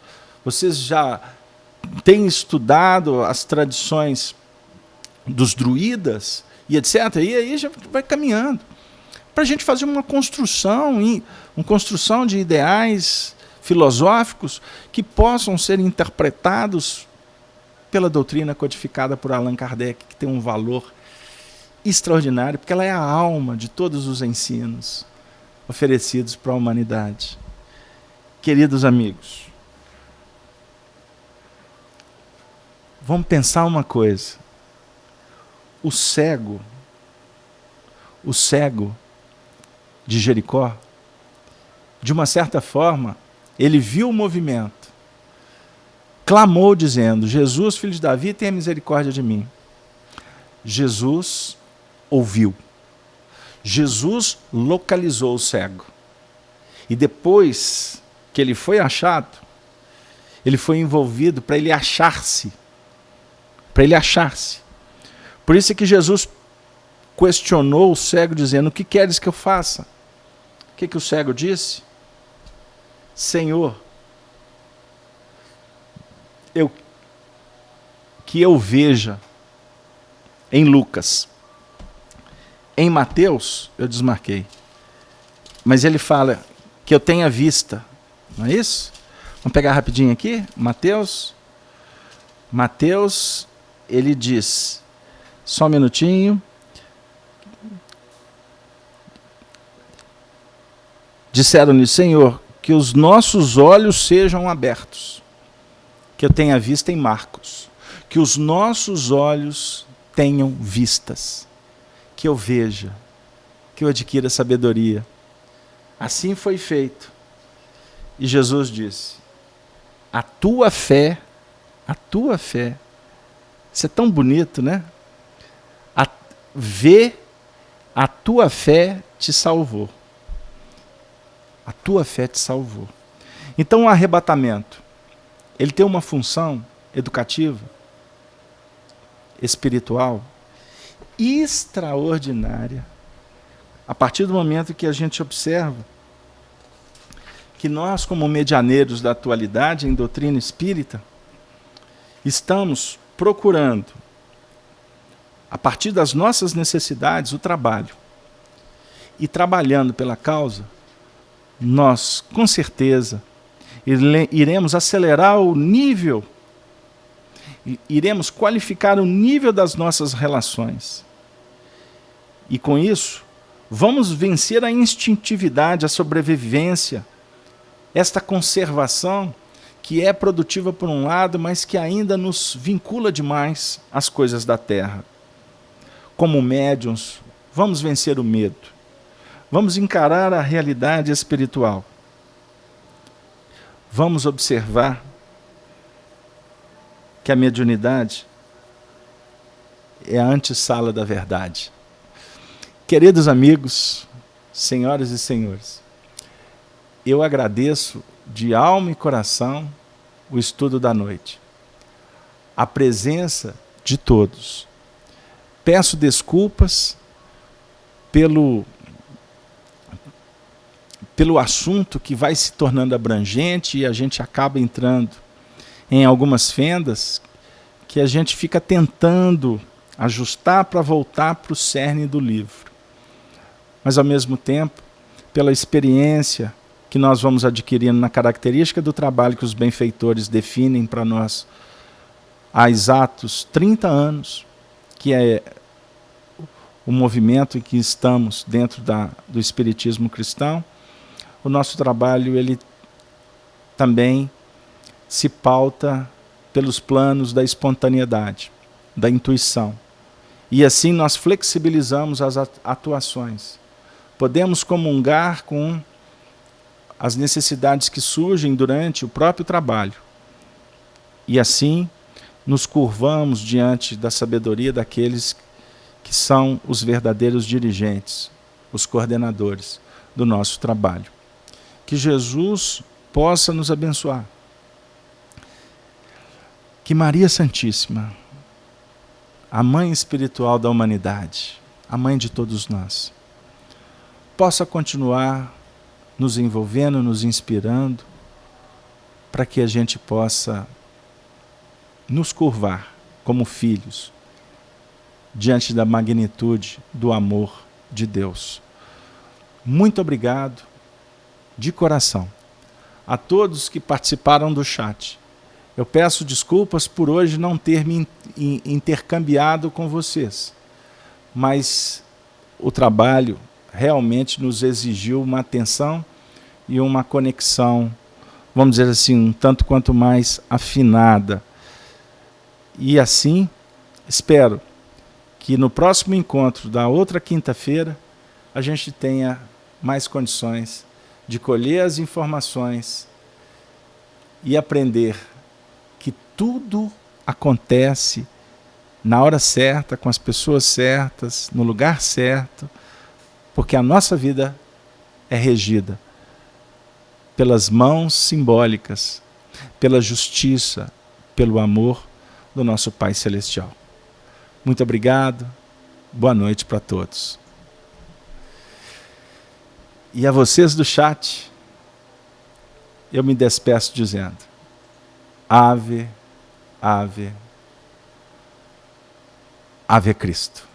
Vocês já têm estudado as tradições dos druidas e etc. E aí já vai caminhando para a gente fazer uma construção de ideais filosóficos que possam ser interpretados pela doutrina codificada por Allan Kardec, que tem um valor extraordinário, porque ela é a alma de todos os ensinos oferecidos para a humanidade. Queridos amigos, vamos pensar uma coisa. O cego de Jericó, de uma certa forma, ele viu o movimento, clamou dizendo, Jesus, filho de Davi, tenha misericórdia de mim. Jesus ouviu. Jesus localizou o cego. E depois que ele foi achado, ele foi envolvido para ele achar-se. Por isso é que Jesus questionou o cego dizendo, o que queres que eu faça? O que o cego disse? Senhor, que eu veja em Lucas. Em Mateus, eu desmarquei. Mas ele fala que eu tenha vista. Não é isso? Vamos pegar rapidinho aqui. Mateus, ele diz, só um minutinho. Disseram-lhe, Senhor, que os nossos olhos sejam abertos. Que eu tenha vista em Marcos. Que os nossos olhos tenham vistas. Que eu veja. Que eu adquira sabedoria. Assim foi feito. E Jesus disse, a tua fé, isso é tão bonito, né? A tua fé te salvou. A tua fé te salvou. Então, o arrebatamento, ele tem uma função educativa, espiritual, extraordinária, a partir do momento que a gente observa que nós, como medianeiros da atualidade em doutrina espírita, estamos procurando, a partir das nossas necessidades, o trabalho. E trabalhando pela causa, nós, com certeza, iremos acelerar o nível, iremos qualificar o nível das nossas relações. E com isso, vamos vencer a instintividade, a sobrevivência, esta conservação que é produtiva por um lado, mas que ainda nos vincula demais às coisas da terra. Como médiuns, vamos vencer o medo. Vamos encarar a realidade espiritual. Vamos observar que a mediunidade é a antessala da verdade. Queridos amigos, senhoras e senhores, eu agradeço de alma e coração o estudo da noite, a presença de todos. Peço desculpas pelo assunto que vai se tornando abrangente e a gente acaba entrando em algumas fendas que a gente fica tentando ajustar para voltar para o cerne do livro. Mas, ao mesmo tempo, pela experiência que nós vamos adquirindo na característica do trabalho que os benfeitores definem para nós há exatos 30 anos, que é o movimento em que estamos dentro do espiritismo cristão, o nosso trabalho ele também se pauta pelos planos da espontaneidade, da intuição. E assim nós flexibilizamos as atuações. Podemos comungar com as necessidades que surgem durante o próprio trabalho. E assim nos curvamos diante da sabedoria daqueles que são os verdadeiros dirigentes, os coordenadores do nosso trabalho. Que Jesus possa nos abençoar. Que Maria Santíssima, a mãe espiritual da humanidade, a mãe de todos nós, possa continuar nos envolvendo, nos inspirando, para que a gente possa nos curvar como filhos diante da magnitude do amor de Deus. Muito obrigado, de coração, a todos que participaram do chat. Eu peço desculpas por hoje não ter me intercambiado com vocês, mas o trabalho realmente nos exigiu uma atenção e uma conexão, vamos dizer assim, um tanto quanto mais afinada. E assim, espero que no próximo encontro da outra quinta-feira, a gente tenha mais condições de colher as informações e aprender que tudo acontece na hora certa, com as pessoas certas, no lugar certo, porque a nossa vida é regida pelas mãos simbólicas, pela justiça, pelo amor do nosso Pai Celestial. Muito obrigado, boa noite para todos. E a vocês do chat, eu me despeço dizendo: Ave, Ave, Ave Cristo.